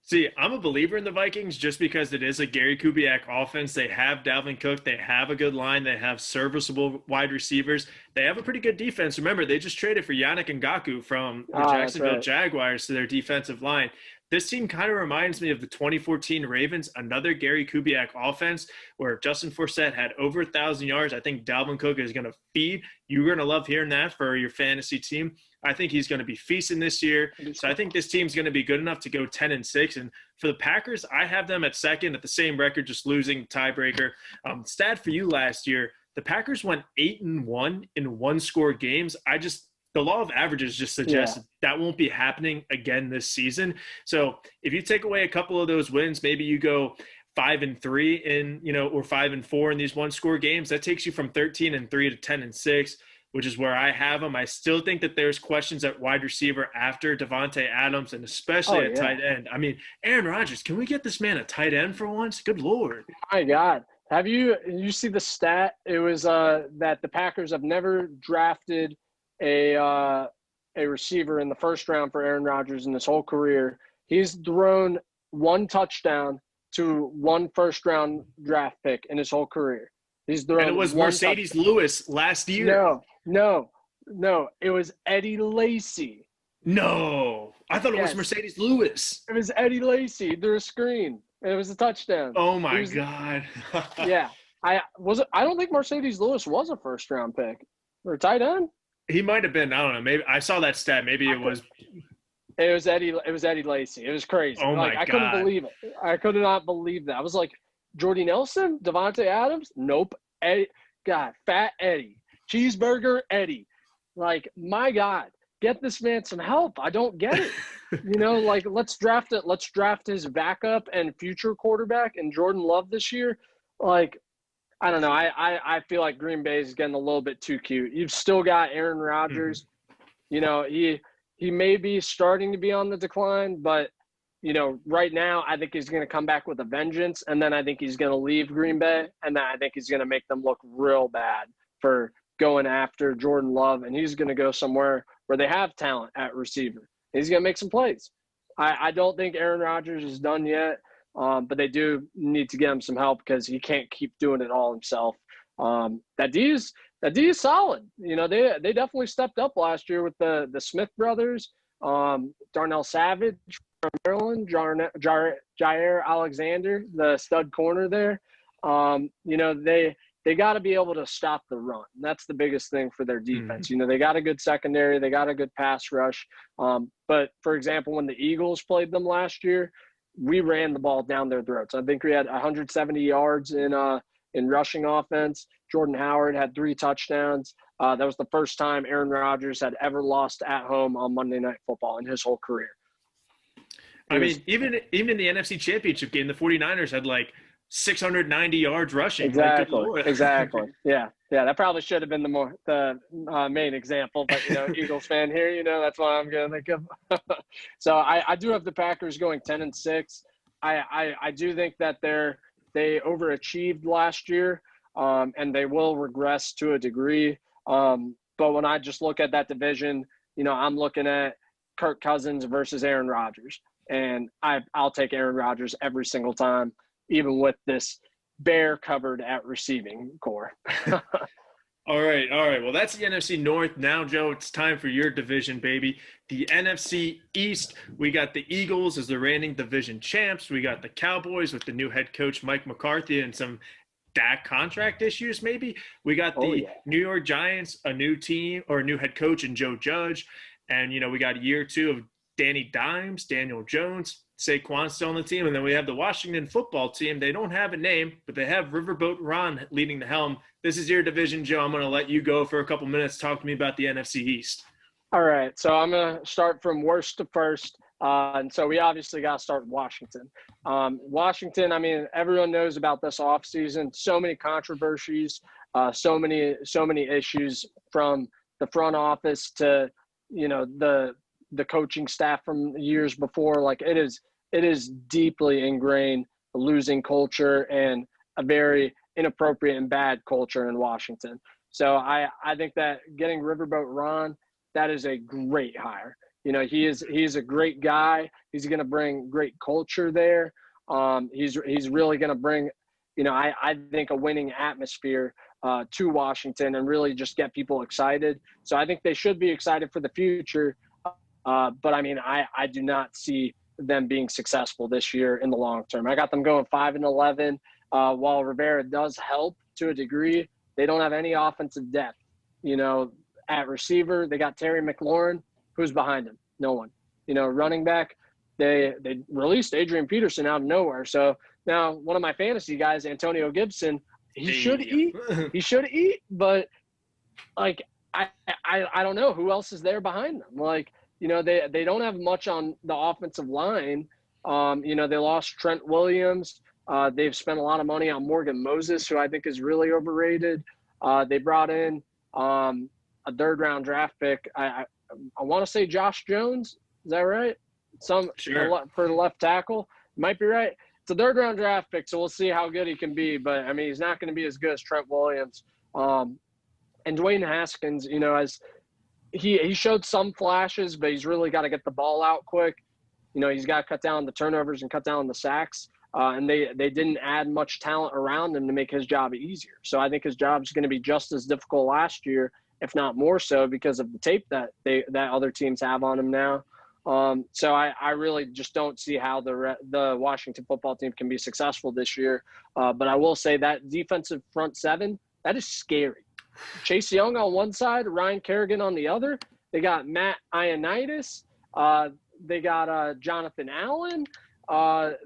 See, I'm a believer in the Vikings just because it is a Gary Kubiak offense. They have Dalvin Cook. They have a good line. They have serviceable wide receivers. They have a pretty good defense. Remember, they just traded for Yannick Ngakoue from the Jacksonville Jaguars to their defensive line. This team kind of reminds me of the 2014 Ravens, another Gary Kubiak offense where Justin Forsett had over 1,000 yards. I think Dalvin Cook is going to feed. You're going to love hearing that for your fantasy team. I think he's going to be feasting this year. So I think this team's going to be good enough to go 10-6. And for the Packers, I have them at second at the same record, just losing tiebreaker. Stat for you last year, the Packers went 8-1 in one-score games. The law of averages just suggests that won't be happening again this season. So if you take away a couple of those wins, maybe you go 5-3 or 5-4 in these one-score games. That takes you from 13-3 to 10-6, which is where I have them. I still think that there's questions at wide receiver after Devontae Adams and especially at tight end. I mean, Aaron Rodgers, can we get this man a tight end for once? Good Lord. My God. Have you see the stat? It was that the Packers have never drafted a receiver in the first round for Aaron Rodgers in his whole career. He's thrown one touchdown to one first-round draft pick in his whole career. He's thrown. And it was Mercedes Lewis last year. No. It was Eddie Lacy. No. I thought it was Mercedes Lewis. It was Eddie Lacy through a screen. And it was a touchdown. Oh, my God. Yeah. I don't think Mercedes Lewis was a first-round pick. Or tight end? He might have been. I don't know. Maybe I saw that stat. Maybe it was. It was Eddie Lacy. It was crazy. Oh my God! I couldn't believe it. I could not believe that. I was like, Jordy Nelson, Devontae Adams. Nope. Eddie. God, Fat Eddie, Cheeseburger Eddie. Like, my God, get this man some help. I don't get it. Let's draft it. Let's draft his backup and future quarterback and Jordan Love this year. Like, I don't know. I feel like Green Bay is getting a little bit too cute. You've still got Aaron Rodgers. Mm-hmm. He may be starting to be on the decline, but, right now I think he's going to come back with a vengeance, and then I think he's going to leave Green Bay, and then I think he's going to make them look real bad for going after Jordan Love, and he's going to go somewhere where they have talent at receiver. He's going to make some plays. I don't think Aaron Rodgers is done yet. But they do need to get him some help because he can't keep doing it all himself. That D is solid. They definitely stepped up last year with the Smith brothers, Darnell Savage from Maryland, Jair Alexander, the stud corner there. They got to be able to stop the run. That's the biggest thing for their defense. Mm-hmm. They got a good secondary, they got a good pass rush. But for example, when the Eagles played them last year, we ran the ball down their throats. I think we had 170 yards in rushing offense. Jordan Howard had 3 touchdowns. That was the first time Aaron Rodgers had ever lost at home on Monday Night Football in his whole career. Even in the NFC Championship game, the 49ers had 690 yards rushing. Exactly. Yeah. That probably should have been the main example, but Eagles fan here, that's what I'm gonna think of. So I do have the Packers going 10-6. I do think that they overachieved last year, and they will regress to a degree. But when I just look at that division, I'm looking at Kirk Cousins versus Aaron Rodgers, and I'll take Aaron Rodgers every single time, even with this bear covered at receiving core. All right. Well, that's the NFC North. Now, Joe, it's time for your division, baby. The NFC East, we got the Eagles as the reigning division champs. We got the Cowboys with the new head coach, Mike McCarthy, and some Dak contract issues, maybe. We got the New York Giants, a new team or a new head coach in Joe Judge. And, we got year 2 of Danny Dimes, Daniel Jones, Saquon still on the team. And then we have the Washington football team. They don't have a name, but they have Riverboat Ron leading the helm. This is your division, Joe. I'm going to let you go for a couple minutes. Talk to me about the NFC East. All right, so I'm going to start from worst to first. And so we obviously got to start with Washington. Washington, I mean, everyone knows about this offseason. So many controversies, so many issues from the front office to, the coaching staff from years before. Like it is deeply ingrained a losing culture and a very inappropriate and bad culture in Washington. So I think that getting Riverboat Ron, that is a great hire. He's a great guy. He's going to bring great culture there. He's really going to bring, I think a winning atmosphere to Washington and really just get people excited. So I think they should be excited for the future. But I mean, I do not see them being successful this year in the long term. I got them going 5-11. While Rivera does help to a degree, they don't have any offensive depth. At receiver, they got Terry McLaurin. Who's behind him? No one. Running back, they released Adrian Peterson out of nowhere. So now one of my fantasy guys, Antonio Gibson, he should eat. He should eat, but like I don't know who else is there behind them. Like, they don't have much on the offensive line. They lost Trent Williams. They've spent a lot of money on Morgan Moses, who I think is really overrated. They brought in a third-round draft pick. I want to say Josh Jones. Is that right? Sure. For the left tackle. Might be right. It's a third-round draft pick, so we'll see how good he can be. But, I mean, he's not going to be as good as Trent Williams. And Dwayne Haskins, as he showed some flashes, but he's really got to get the ball out quick. He's got to cut down the turnovers and cut down the sacks. And they didn't add much talent around him to make his job easier. So I think his job is going to be just as difficult last year, if not more so, because of the tape that other teams have on him now. So I really just don't see how the Washington football team can be successful this year. But I will say that defensive front seven, that is scary. Chase Young on one side, Ryan Kerrigan on the other. They got Matt Ioannidis. They got Jonathan Allen.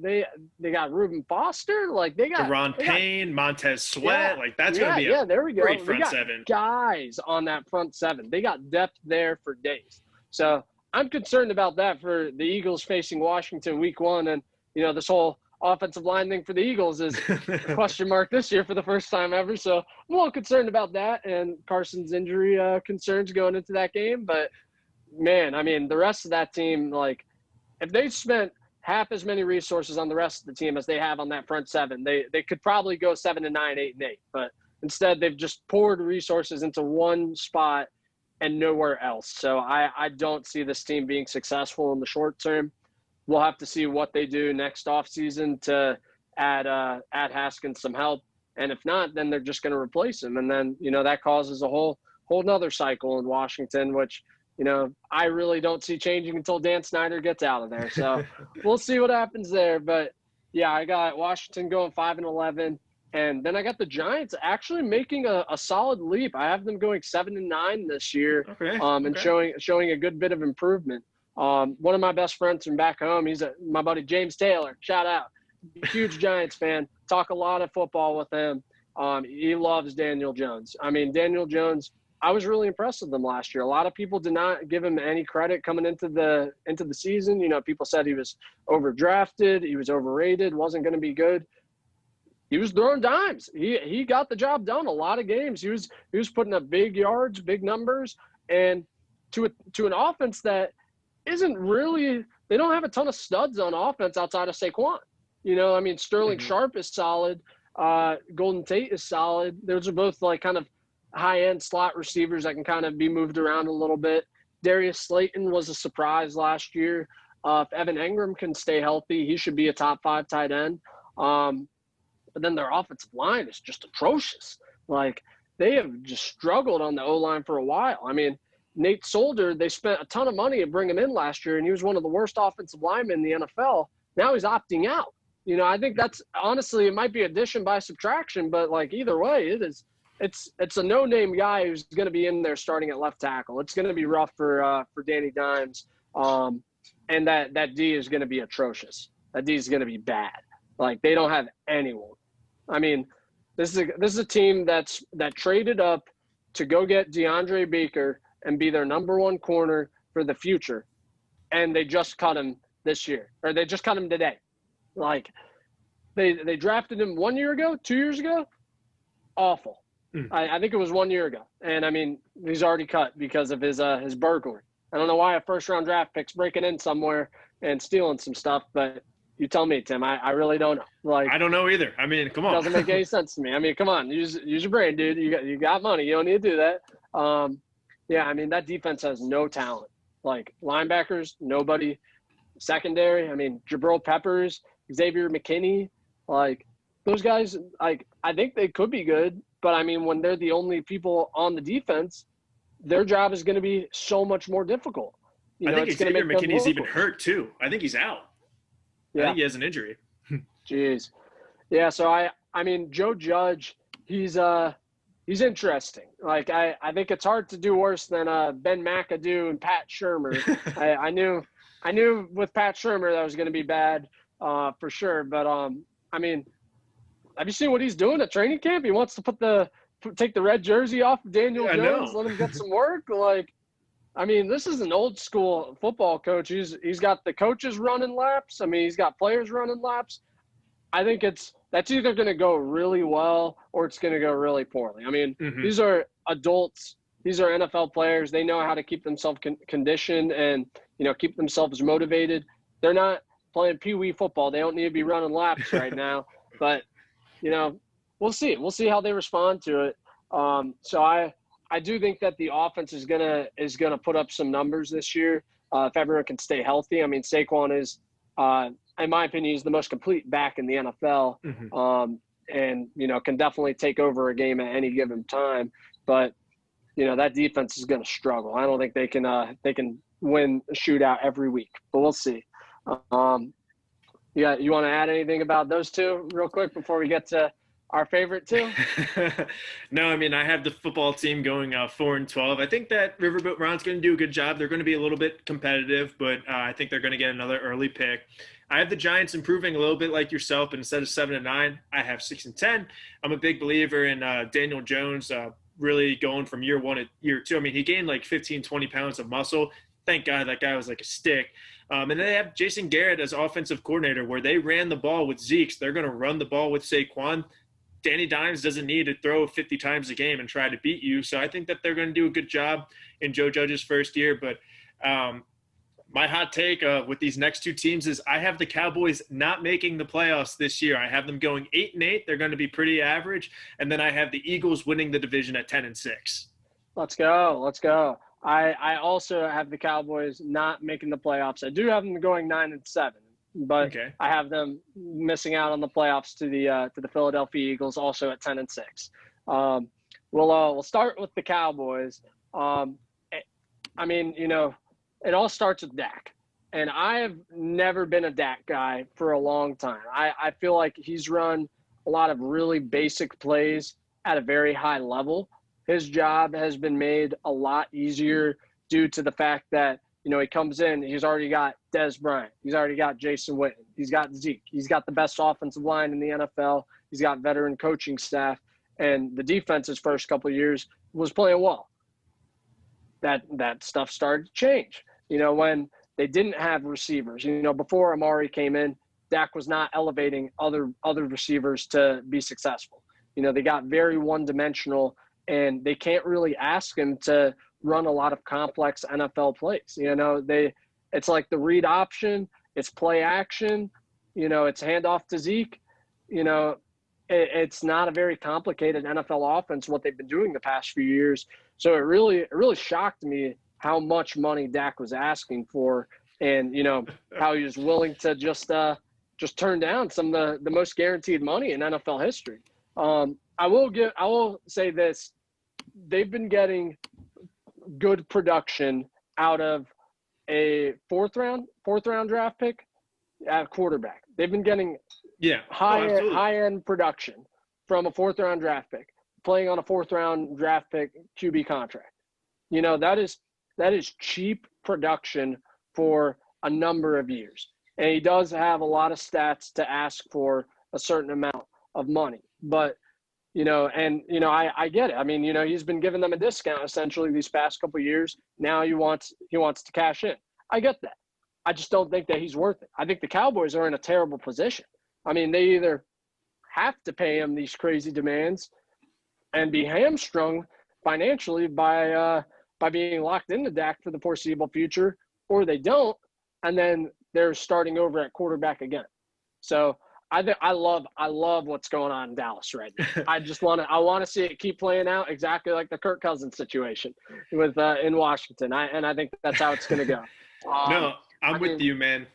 They got Reuben Foster. Like they got Deron Payne, Montez Sweat. That's going to be a there we go. great front seven. Guys on that front seven. They got depth there for days. So I'm concerned about that for the Eagles facing Washington week 1. And, this whole offensive line thing for the Eagles is a question mark this year for the first time ever. So I'm a little concerned about that and Carson's injury concerns going into that game. But, man, I mean, the rest of that team, like, if they spent half as many resources on the rest of the team as they have on that front seven, they could probably go 7-9, 8-8. But instead, they've just poured resources into one spot and nowhere else. So I don't see this team being successful in the short term. We'll have to see what they do next offseason to add Haskins some help. And if not, then they're just going to replace him. And then, that causes a whole nother cycle in Washington, which, I really don't see changing until Dan Snyder gets out of there. So we'll see what happens there. But, yeah, I got Washington going 5-11. And then I got the Giants actually making a solid leap. I have them going 7-9 this year, and showing a good bit of improvement. One of my best friends from back home, he's my buddy James Taylor. Shout out, huge Giants fan. Talk a lot of football with him. He loves Daniel Jones. I mean, Daniel Jones, I was really impressed with him last year. A lot of people did not give him any credit coming into the season. People said he was overdrafted, he was overrated, wasn't going to be good. He was throwing dimes. He got the job done. A lot of games. He was putting up big yards, big numbers, and to an offense that isn't really. They don't have a ton of studs on offense outside of Saquon. Sterling Sharp is solid. Golden Tate is solid. Those are both like kind of high-end slot receivers that can kind of be moved around a little bit. Darius Slayton was a surprise last year. If Evan Engram can stay healthy, he should be a top 5 tight end. But then their offensive line is just atrocious. Like, they have just struggled on the O-line for a while. I mean, Nate Solder, they spent a ton of money to bring him in last year, and he was one of the worst offensive linemen in the NFL. Now he's opting out. I think that's – honestly, it might be addition by subtraction, but, like, either way, it's a no-name guy who's going to be in there starting at left tackle. It's going to be rough for Danny Dimes, and that D is going to be atrocious. That D is going to be bad. Like, they don't have anyone. I mean, this is a team that traded up to go get DeAndre Baker and be their number one corner for the future. And they just cut him this year, or they just cut him today. Like, they drafted him 1 year ago, 2 years ago. Awful. I think it was 1 year ago. And, I mean, he's already cut because of his burglary. I don't know why a first-round draft pick's breaking in somewhere and stealing some stuff, but you tell me, Tim. I really don't know. Like, I don't know either. I mean, come on. It doesn't make any sense to me. I mean, come on. Use your brain, dude. You got money. You don't need to do that. Yeah, I mean, that defense has no talent. Like, linebackers, nobody. Secondary, I mean, Jabril Peppers, Xavier McKinney, like, those guys, like, I think they could be good. But, I mean, when they're the only people on the defense, their job is going to be so much more difficult. I think Xavier McKinney's even hurt, too. I think he's out. Yeah. I think he has an injury. Jeez. Yeah, so I mean, Joe Judge, he's interesting. Like, I think it's hard to do worse than Ben McAdoo and Pat Shurmur. I knew with Pat Shurmur that was going to be bad for sure. But, I mean, have you seen what he's doing at training camp? He wants to take the red jersey off of Daniel Jones, let him get some work. Like, I mean, this is an old school football coach. He's got the coaches running laps. I mean, he's got players running laps. I think that's either going to go really well or it's going to go really poorly. I mean, These are adults. These are NFL players. They know how to keep themselves conditioned and, keep themselves motivated. They're not playing peewee football. They don't need to be running laps right now. But, we'll see. We'll see how they respond to it. So I do think that the offense is gonna put up some numbers this year if everyone can stay healthy. I mean, Saquon is, in my opinion, he's the most complete back in the NFL, and can definitely take over a game at any given time. But that defense is going to struggle. I don't think they can win a shootout every week, but we'll see. Yeah, you want to add anything about those two real quick before we get to our favorite two? No, I mean, I have the football team going 4-12. I think that Riverboat Brown's going to do a good job. They're going to be a little bit competitive, but I think they're going to get another early pick. I have the Giants improving a little bit like yourself, but instead of 7-9, I have 6-10. I'm a big believer in Daniel Jones really going from year one to year two. I mean, he gained like 15, 20 pounds of muscle. Thank God that guy was like a stick. And then they have Jason Garrett as offensive coordinator, where they ran the ball with Zeke. So they're going to run the ball with Saquon. Danny Dimes doesn't need to throw 50 times a game and try to beat you. So I think that they're going to do a good job in Joe Judge's first year. But my hot take with these next two teams is I have the Cowboys not making the playoffs this year. I have them going 8-8. They're going to be pretty average. And then I have the Eagles winning the division at 10-6. Let's go. I also have the Cowboys not making the playoffs. I do have them going 9-7. But okay. I have them missing out on the playoffs to the Philadelphia Eagles, also at 10-6. We'll start with the Cowboys. I mean, it all starts with Dak, and I have never been a Dak guy for a long time. I feel like he's run a lot of really basic plays at a very high level. His job has been made a lot easier due to the fact that he comes in, he's already got Dez Bryant. He's already got Jason Witten. He's got Zeke. He's got the best offensive line in the NFL. He's got veteran coaching staff. And the defense his first couple of years was playing well. That stuff started to change. When they didn't have receivers. Before Amari came in, Dak was not elevating other receivers to be successful. They got very one-dimensional, and they can't really ask him to run a lot of complex NFL plays. It's like the read option, it's play action, it's handoff to Zeke. It's not a very complicated NFL offense, what they've been doing the past few years. So it really shocked me how much money Dak was asking for, and how he was willing to just turn down some of the most guaranteed money in NFL history. I will say this: they've been getting good production out of a fourth round draft pick at quarterback. They've been getting high end production from a fourth round draft pick, playing on a fourth round draft pick QB contract. That is cheap production for a number of years. And he does have a lot of stats to ask for a certain amount of money. But I get it. I mean, he's been giving them a discount essentially these past couple of years. Now he wants to cash in. I get that. I just don't think that he's worth it. I think the Cowboys are in a terrible position. I mean, they either have to pay him these crazy demands and be hamstrung financially by being locked into Dak for the foreseeable future, or they don't, and then they're starting over at quarterback again. So I love what's going on in Dallas right now. I want to see it keep playing out exactly like the Kirk Cousins situation with in Washington. I think that's how it's going to go. No, I'm with you, man.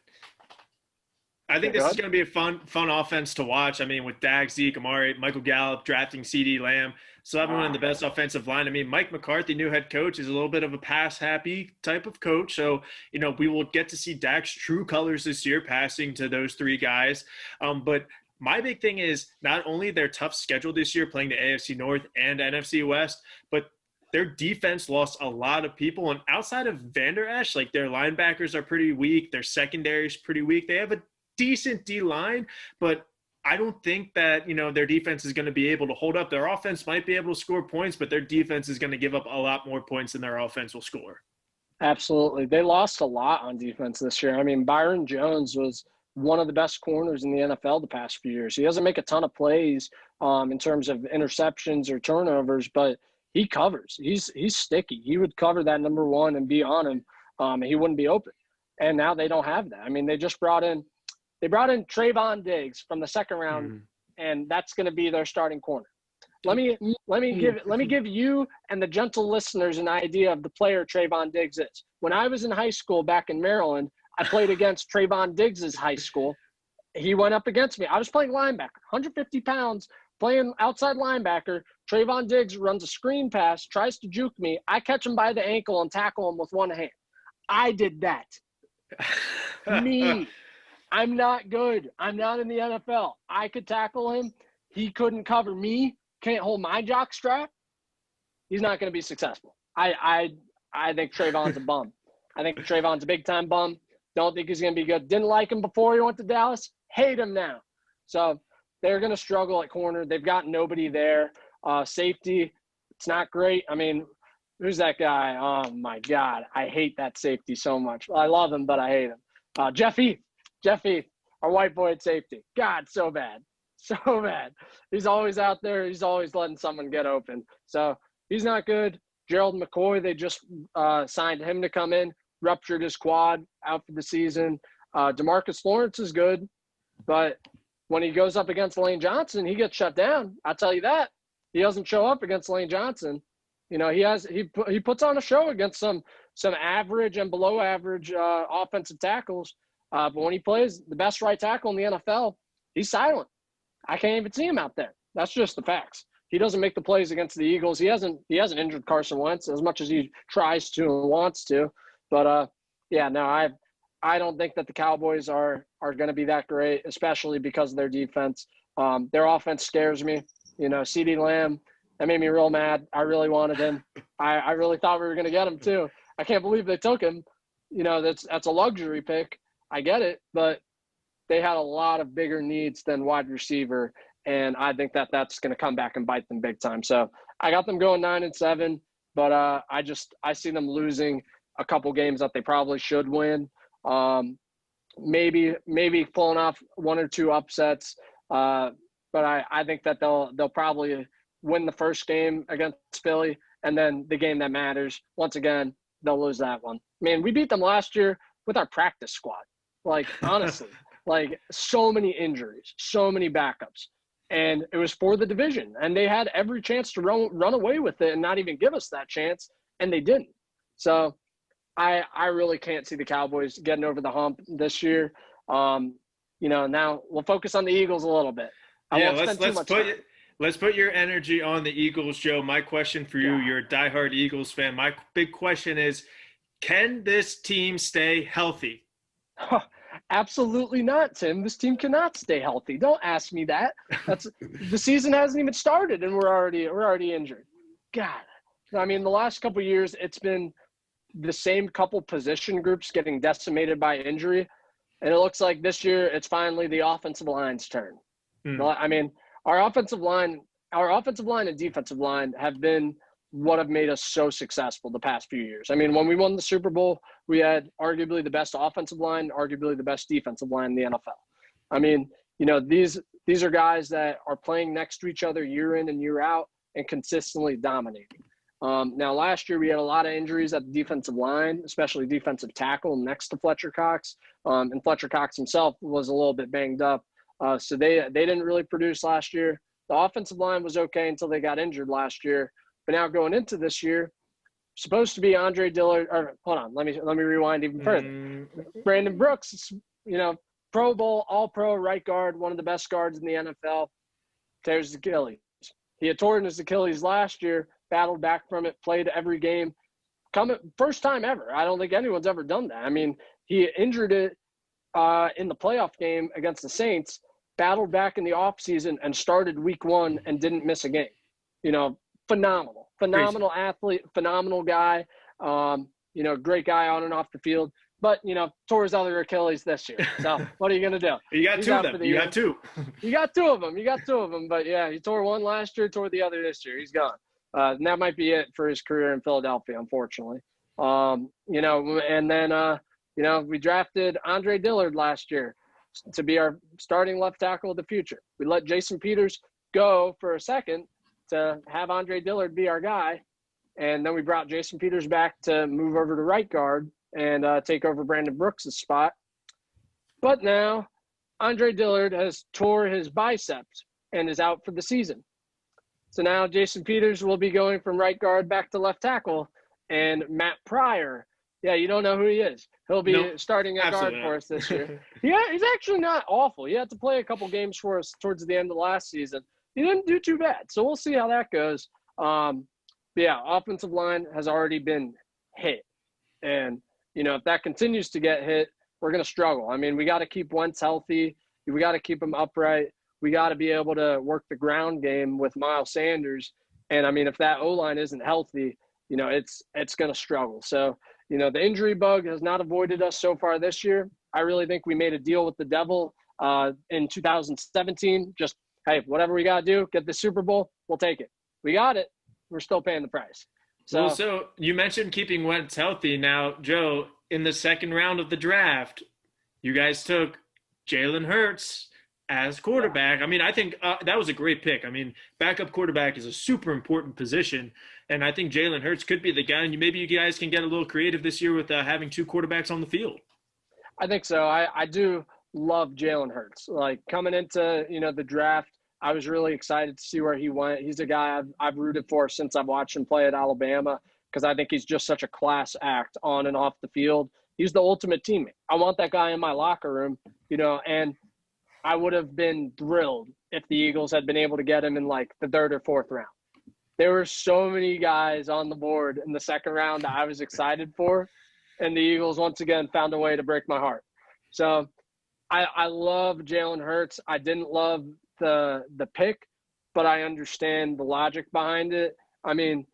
I think this is going to be a fun offense to watch. I mean, with Dak, Zeke, Amari, Michael Gallup, drafting CeeDee Lamb, so having one of the best offensive line. I mean, Mike McCarthy, new head coach, is a little bit of a pass-happy type of coach. So, we will get to see Dak's true colors this year, passing to those three guys. But my big thing is not only their tough schedule this year, playing the AFC North and NFC West, but their defense lost a lot of people. And outside of Vander Esch, like, their linebackers are pretty weak. Their secondary is pretty weak. They have a decent D-line, but I don't think that, their defense is going to be able to hold up. Their offense might be able to score points, but their defense is going to give up a lot more points than their offense will score. Absolutely. They lost a lot on defense this year. I mean, Byron Jones was one of the best corners in the NFL the past few years. He doesn't make a ton of plays in terms of interceptions or turnovers, but he covers. He's sticky. He would cover that number one and be on him, and he wouldn't be open. And now they don't have that. I mean, they brought in Trayvon Diggs from the second round, and that's going to be their starting corner. Let me give you and the gentle listeners an idea of the player Trayvon Diggs is. When I was in high school back in Maryland, I played against Trayvon Diggs' high school. He went up against me. I was playing linebacker, 150 pounds, playing outside linebacker. Trayvon Diggs runs a screen pass, tries to juke me. I catch him by the ankle and tackle him with one hand. I did that. Me. I'm not good. I'm not in the NFL. I could tackle him. He couldn't cover me. Can't hold my jock strap. He's not going to be successful. I think Trayvon's a bum. I think Trayvon's a big-time bum. Don't think he's going to be good. Didn't like him before he went to Dallas. Hate him now. So they're going to struggle at corner. They've got nobody there. Safety, it's not great. I mean, who's that guy? Oh, my God. I hate that safety so much. I love him, but I hate him. Jeff Heath, our white boy at safety. God, so bad. So bad. He's always out there. He's always letting someone get open. So he's not good. Gerald McCoy, they just signed him to come in, ruptured his quad, out for the season. DeMarcus Lawrence is good, but when he goes up against Lane Johnson, he gets shut down. I'll tell you that. He doesn't show up against Lane Johnson. He puts on a show against some average and below average offensive tackles. But when he plays the best right tackle in the NFL, he's silent. I can't even see him out there. That's just the facts. He doesn't make the plays against the Eagles. He hasn't injured Carson Wentz as much as he tries to and wants to. But I don't think that the Cowboys are going to be that great, especially because of their defense. Their offense scares me. CeeDee Lamb, that made me real mad. I really wanted him. I really thought we were going to get him too. I can't believe they took him. That's a luxury pick. I get it, but they had a lot of bigger needs than wide receiver, and I think that that's going to come back and bite them big time. So I got them going 9-7, but I see them losing a couple games that they probably should win. Maybe pulling off one or two upsets, but I think that they'll probably win the first game against Philly, and then the game that matters, once again, they'll lose that one. Man, we beat them last year with our practice squad. Like, honestly, so many injuries, so many backups. And it was for the division. And they had every chance to run away with it and not even give us that chance, and they didn't. So I really can't see the Cowboys getting over the hump this year. Now we'll focus on the Eagles a little bit. Let's put your energy on the Eagles, Joe. My question for you, you're a diehard Eagles fan. My big question is, can this team stay healthy? Absolutely not, Tim. This team cannot stay healthy. Don't ask me that. The season hasn't even started, and we're already injured. God, I mean, the last couple of years, it's been the same couple position groups getting decimated by injury, and it looks like this year it's finally the offensive line's turn. I mean, our offensive line our offensive line and defensive line have been what have made us so successful the past few years. I mean, when we won the Super Bowl, we had arguably the best offensive line, arguably the best defensive line in the NFL. I mean, these are guys that are playing next to each other year in and year out and consistently dominating. Now, last year we had a lot of injuries at the defensive line, especially defensive tackle next to Fletcher Cox. And Fletcher Cox himself was a little bit banged up. So they didn't really produce last year. The offensive line was okay until they got injured last year. But now going into this year, supposed to be Andre Dillard. Or hold on, let me rewind even further. Brandon Brooks, Pro Bowl, All-Pro right guard, one of the best guards in the NFL. Tears his Achilles. He had torn his Achilles last year, battled back from it, played every game. First time ever. I don't think anyone's ever done that. I mean, he injured it in the playoff game against the Saints, battled back in the offseason, and started week 1 and didn't miss a game. Phenomenal athlete, phenomenal guy, great guy on and off the field, but, tore his other Achilles this year. So what are you going to do? You got two of them. You got two. You got two of them. But, yeah, he tore one last year, tore the other this year. He's gone. And that might be it for his career in Philadelphia, unfortunately. And then, we drafted Andre Dillard last year to be our starting left tackle of the future. We let Jason Peters go for a second to have Andre Dillard be our guy. And then we brought Jason Peters back to move over to right guard and take over Brandon Brooks' spot. But now Andre Dillard has tore his biceps and is out for the season. So now Jason Peters will be going from right guard back to left tackle. And Matt Pryor, yeah, you don't know who he is. He'll be starting at guard for us this year. Yeah, he's actually not awful. He had to play a couple games for us towards the end of last season. He didn't do too bad. So we'll see how that goes. But yeah, offensive line has already been hit. And, if that continues to get hit, we're going to struggle. I mean, we got to keep Wentz healthy. We got to keep him upright. We got to be able to work the ground game with Miles Sanders. And, I mean, if that O-line isn't healthy, it's going to struggle. So, the injury bug has not avoided us so far this year. I really think we made a deal with the devil in 2017. Just, hey, whatever we got to do, get the Super Bowl, we'll take it. We got it. We're still paying the price. So you mentioned keeping Wentz healthy. Now, Joe, in the second round of the draft, you guys took Jalen Hurts as quarterback. I mean, I think that was a great pick. I mean, backup quarterback is a super important position, and I think Jalen Hurts could be the guy. And maybe you guys can get a little creative this year with having two quarterbacks on the field. I think so. I do love Jalen Hurts. Like, coming into the draft, I was really excited to see where he went. He's a guy I've rooted for since I've watched him play at Alabama, because I think he's just such a class act on and off the field. He's the ultimate teammate. I want that guy in my locker room, and I would have been thrilled if the Eagles had been able to get him in like the 3rd or 4th round. There were so many guys on the board in the 2nd round that I was excited for, and the Eagles once again found a way to break my heart. So I love Jalen Hurts. I didn't love the pick, but I understand the logic behind it. I mean,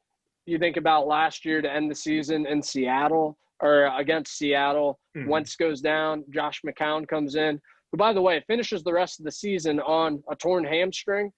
you think about last year to end the season in Seattle or against Seattle, Wentz goes down, Josh McCown comes in, who, by the way, finishes the rest of the season on a torn hamstring,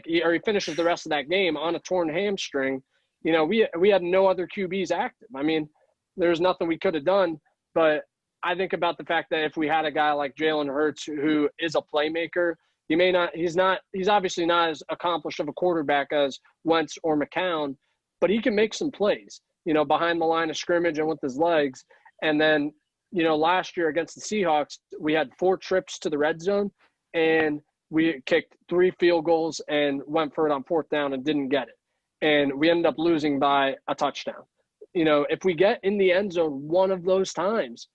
he finishes the rest of that game on a torn hamstring. We had no other QBs active. I mean, there's nothing we could have done, but I think about the fact that if we had a guy like Jalen Hurts who is a playmaker, he's obviously not as accomplished of a quarterback as Wentz or McCown, but he can make some plays, behind the line of scrimmage and with his legs. And then, last year against the Seahawks, we had 4 trips to the red zone, and we kicked 3 field goals and went for it on 4th down and didn't get it. And we ended up losing by a touchdown. If we get in the end zone one of those times,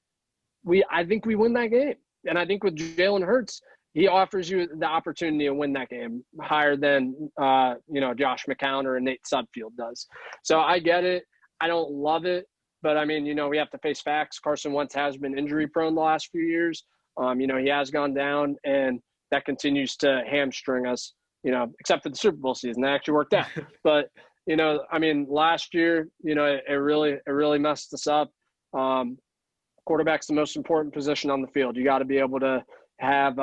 I think we win that game. And I think with Jalen Hurts, he offers you the opportunity to win that game higher than, Josh McCown or Nate Sudfeld does. So I get it. I don't love it. But, I mean, we have to face facts. Carson Wentz has been injury-prone the last few years. He has gone down, and that continues to hamstring us, except for the Super Bowl season. That actually worked out. But, last year, it really messed us up. Quarterback's the most important position on the field. You got to be able to have,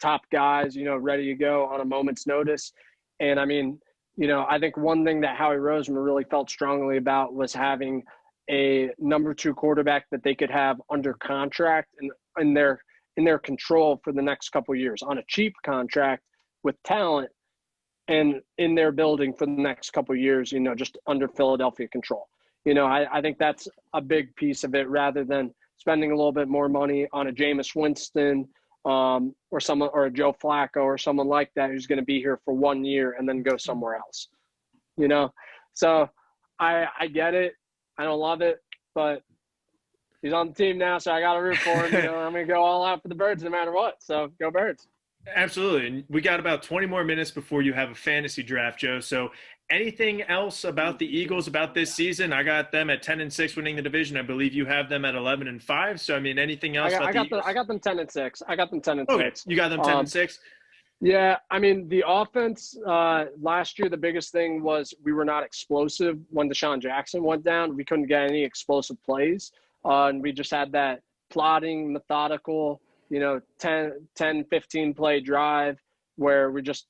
top guys, ready to go on a moment's notice. And I mean, I think one thing that Howie Roseman really felt strongly about was having a number 2 quarterback that they could have under contract and in their control for the next couple of years on a cheap contract with talent and in their building for the next couple of years, just under Philadelphia control. I think that's a big piece of it rather than spending a little bit more money on a Jameis Winston or a Joe Flacco or someone like that who's going to be here for 1 year and then go somewhere else. So I get it. I don't love it, but he's on the team now, so I got to root for him. I'm going to go all out for the Birds no matter what. So go Birds. Absolutely. And we got about 20 more minutes before you have a fantasy draft, Joe. So anything else about the Eagles about this season? I got them at 10-6 winning the division. I believe you have them at 11-5. So, I mean, anything else? I got them 10-6. I got them 10-6. Okay. You got them 10-6? Yeah. I mean, the offense last year, the biggest thing was we were not explosive when Deshaun Jackson went down. We couldn't get any explosive plays. And we just had that plodding, methodical, 10, 15 play drive where we just,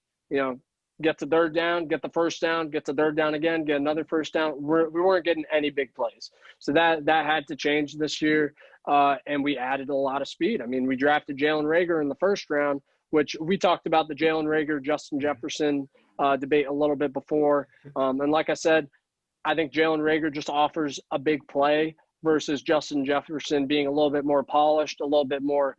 get to third down, get the first down, get to third down again, get another first down. We weren't getting any big plays. So that had to change this year. And we added a lot of speed. I mean, we drafted Jalen Reagor in the first round, which we talked about the Jalen Reagor, Justin Jefferson debate a little bit before. And like I said, I think Jalen Reagor just offers a big play versus Justin Jefferson being a little bit more polished, a little bit more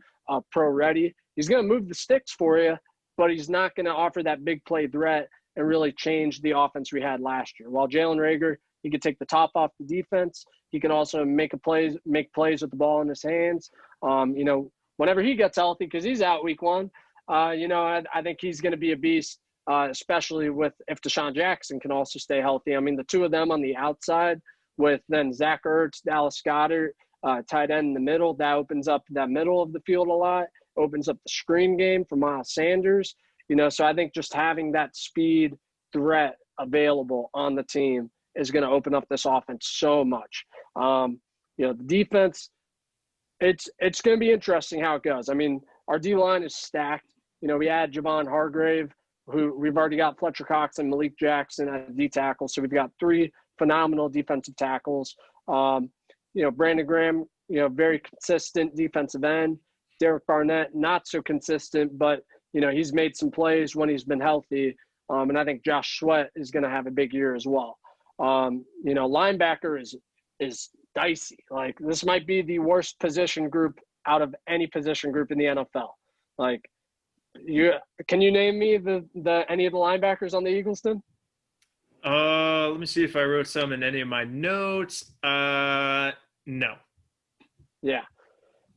pro ready. He's going to move the sticks for you, but he's not going to offer that big play threat and really change the offense we had last year. While Jalen Reagor, he could take the top off the defense. He can also make plays with the ball in his hands. Whenever he gets healthy, because he's out week 1, I think he's going to be a beast, especially if Deshaun Jackson can also stay healthy. I mean, the two of them on the outside with then Zach Ertz, Dallas Goedert, tight end in the middle, that opens up that middle of the field a lot, opens up the screen game for Miles Sanders. So I think just having that speed threat available on the team is going to open up this offense so much. The defense, it's going to be interesting how it goes. I mean, our D-line is stacked. We had Javon Hargrave, who we've already got Fletcher Cox and Malik Jackson at D-tackle. So we've got 3 phenomenal defensive tackles. Brandon Graham, very consistent defensive end. Derek Barnett, not so consistent, but, he's made some plays when he's been healthy. And I think Josh Sweat is going to have a big year as well. Linebacker is dicey. Like, this might be the worst position group out of any position group in the NFL. Like, can you name me any of the linebackers on the Eagles team? Let me see if I wrote some in any of my notes. No. Yeah.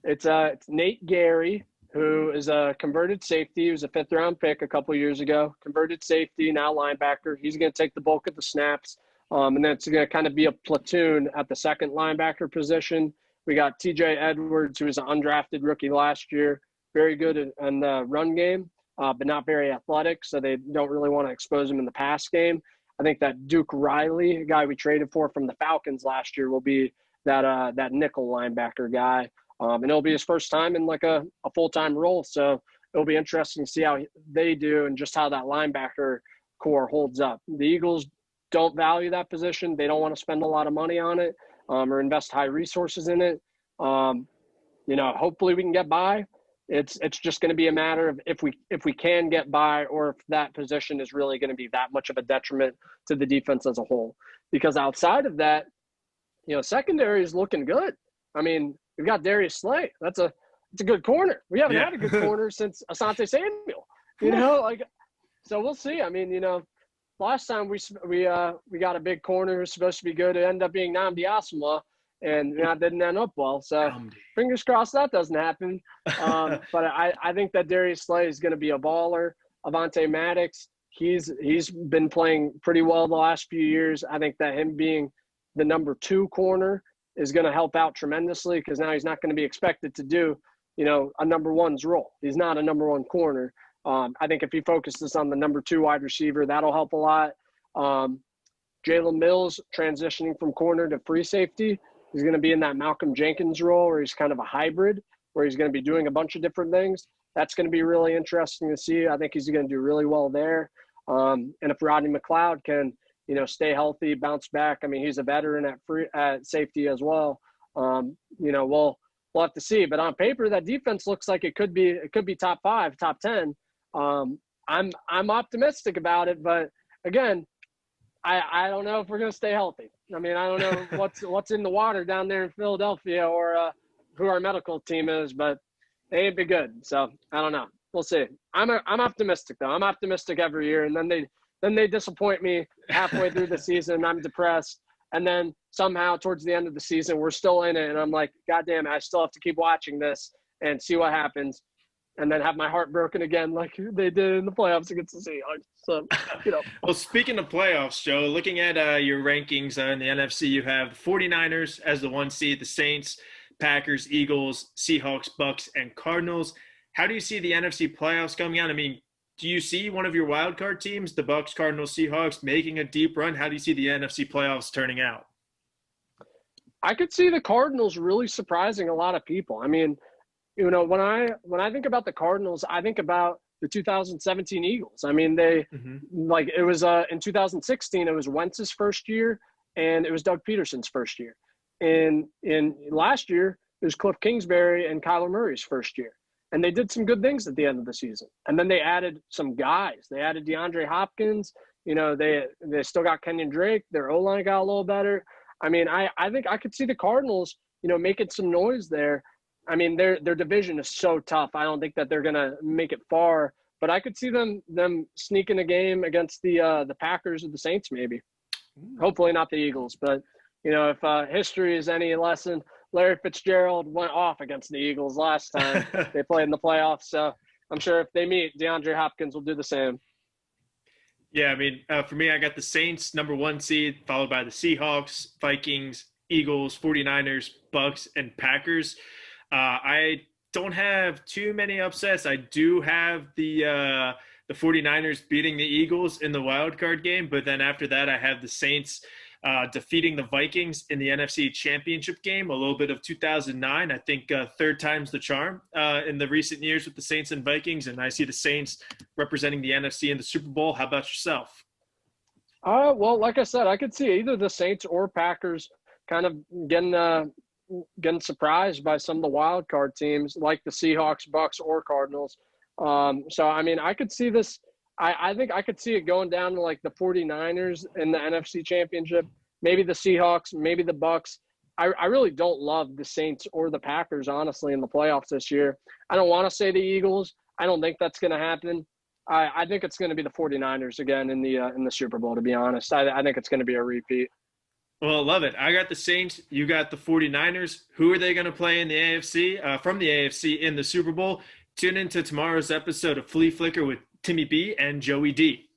It's Nate Gary, who is a converted safety. He was a 5th-round pick a couple years ago. Converted safety, now linebacker. He's going to take the bulk of the snaps. And then it's going to kind of be a platoon at the second linebacker position. We got TJ Edwards, who was an undrafted rookie last year. Very good in the run game, but not very athletic, so they don't really want to expose him in the pass game. I think that Duke Riley, a guy we traded for from the Falcons last year, will be that nickel linebacker guy. And it'll be his first time in like a full-time role. So it'll be interesting to see how they do and just how that linebacker core holds up. The Eagles don't value that position. They don't want to spend a lot of money on it or invest high resources in it. Hopefully we can get by. It's just going to be a matter of if we can get by, or if that position is really going to be that much of a detriment to the defense as a whole. Because outside of that, secondary is looking good. I mean, we've got Darius Slay. It's a good corner. We haven't had a good corner since Asante Samuel. So we'll see. I mean, last time we got a big corner who's supposed to be good. It ended up being Nnamdi Asomugha, and that didn't end up well. So fingers crossed that doesn't happen. But I think that Darius Slay is going to be a baller. Avonte Maddox, he's been playing pretty well the last few years. I think that him being the number 2 corner is going to help out tremendously, because now he's not going to be expected to do, a number 1's role. He's not a number 1 corner. I think if he focuses on the number 2 wide receiver, that'll help a lot. Jalen Mills transitioning from corner to free safety. He's going to be in that Malcolm Jenkins role where he's kind of a hybrid, where he's going to be doing a bunch of different things. That's going to be really interesting to see. I think he's going to do really well there. And if Rodney McLeod can, stay healthy, bounce back, I mean, he's a veteran at safety as well. We'll have to see. But on paper, that defense looks like it could be top 5, top 10. I'm optimistic about it, but again, I don't know if we're going to stay healthy. I mean, I don't know what's in the water down there in Philadelphia or who our medical team is, but they ain't been good. So I don't know. We'll see. I'm optimistic though. I'm optimistic every year, and then they disappoint me halfway through the season. I'm depressed, and then somehow towards the end of the season we're still in it, and I'm like, God damn it, I still have to keep watching this and see what happens, and then have my heart broken again like they did in the playoffs against the Seahawks. So, Well, speaking of playoffs, Joe, looking at your rankings in the NFC, you have the 49ers as the 1 seed, the Saints, Packers, Eagles, Seahawks, Bucks, and Cardinals. How do you see the NFC playoffs coming out? I mean, do you see one of your wild card teams, the Bucks, Cardinals, Seahawks, making a deep run? How do you see the NFC playoffs turning out? I could see the Cardinals really surprising a lot of people. I mean, when I think about the Cardinals, I think about the 2017 Eagles. I mean, they it was in 2016, it was Wentz's first year, and it was Doug Peterson's first year. And in last year, it was Cliff Kingsbury and Kyler Murray's first year. And they did some good things at the end of the season. And then they added some guys. They added DeAndre Hopkins. They still got Kenyon Drake. Their O-line got a little better. I mean, I think I could see the Cardinals, making some noise there. I mean, their division is so tough. I don't think that they're going to make it far. But I could see them sneaking a game against the Packers or the Saints maybe. Hopefully not the Eagles. But, if history is any lesson, Larry Fitzgerald went off against the Eagles last time they played in the playoffs. So I'm sure if they meet, DeAndre Hopkins will do the same. Yeah, I mean, for me, I got the Saints, number 1 seed, followed by the Seahawks, Vikings, Eagles, 49ers, Bucks, and Packers. I don't have too many upsets. I do have the 49ers beating the Eagles in the wild card game, but then after that, I have the Saints defeating the Vikings in the NFC Championship game, a little bit of 2009. I think third time's the charm in the recent years with the Saints and Vikings, and I see the Saints representing the NFC in the Super Bowl. How about yourself? Well, like I said, I could see either the Saints or Packers kind of getting surprised by some of the wild card teams like the Seahawks, Bucks, or Cardinals. So, I mean, I could see this. I think I could see it going down to like the 49ers in the NFC Championship, maybe the Seahawks, maybe the Bucks. I really don't love the Saints or the Packers, honestly, in the playoffs this year. I don't want to say the Eagles. I don't think that's going to happen. I think it's going to be the 49ers again in the Super Bowl, to be honest. I think it's going to be a repeat. Well, I love it. I got the Saints. You got the 49ers. Who are they going to play in the AFC, from the AFC in the Super Bowl? Tune into tomorrow's episode of Flea Flicker with Timmy B and Joey D.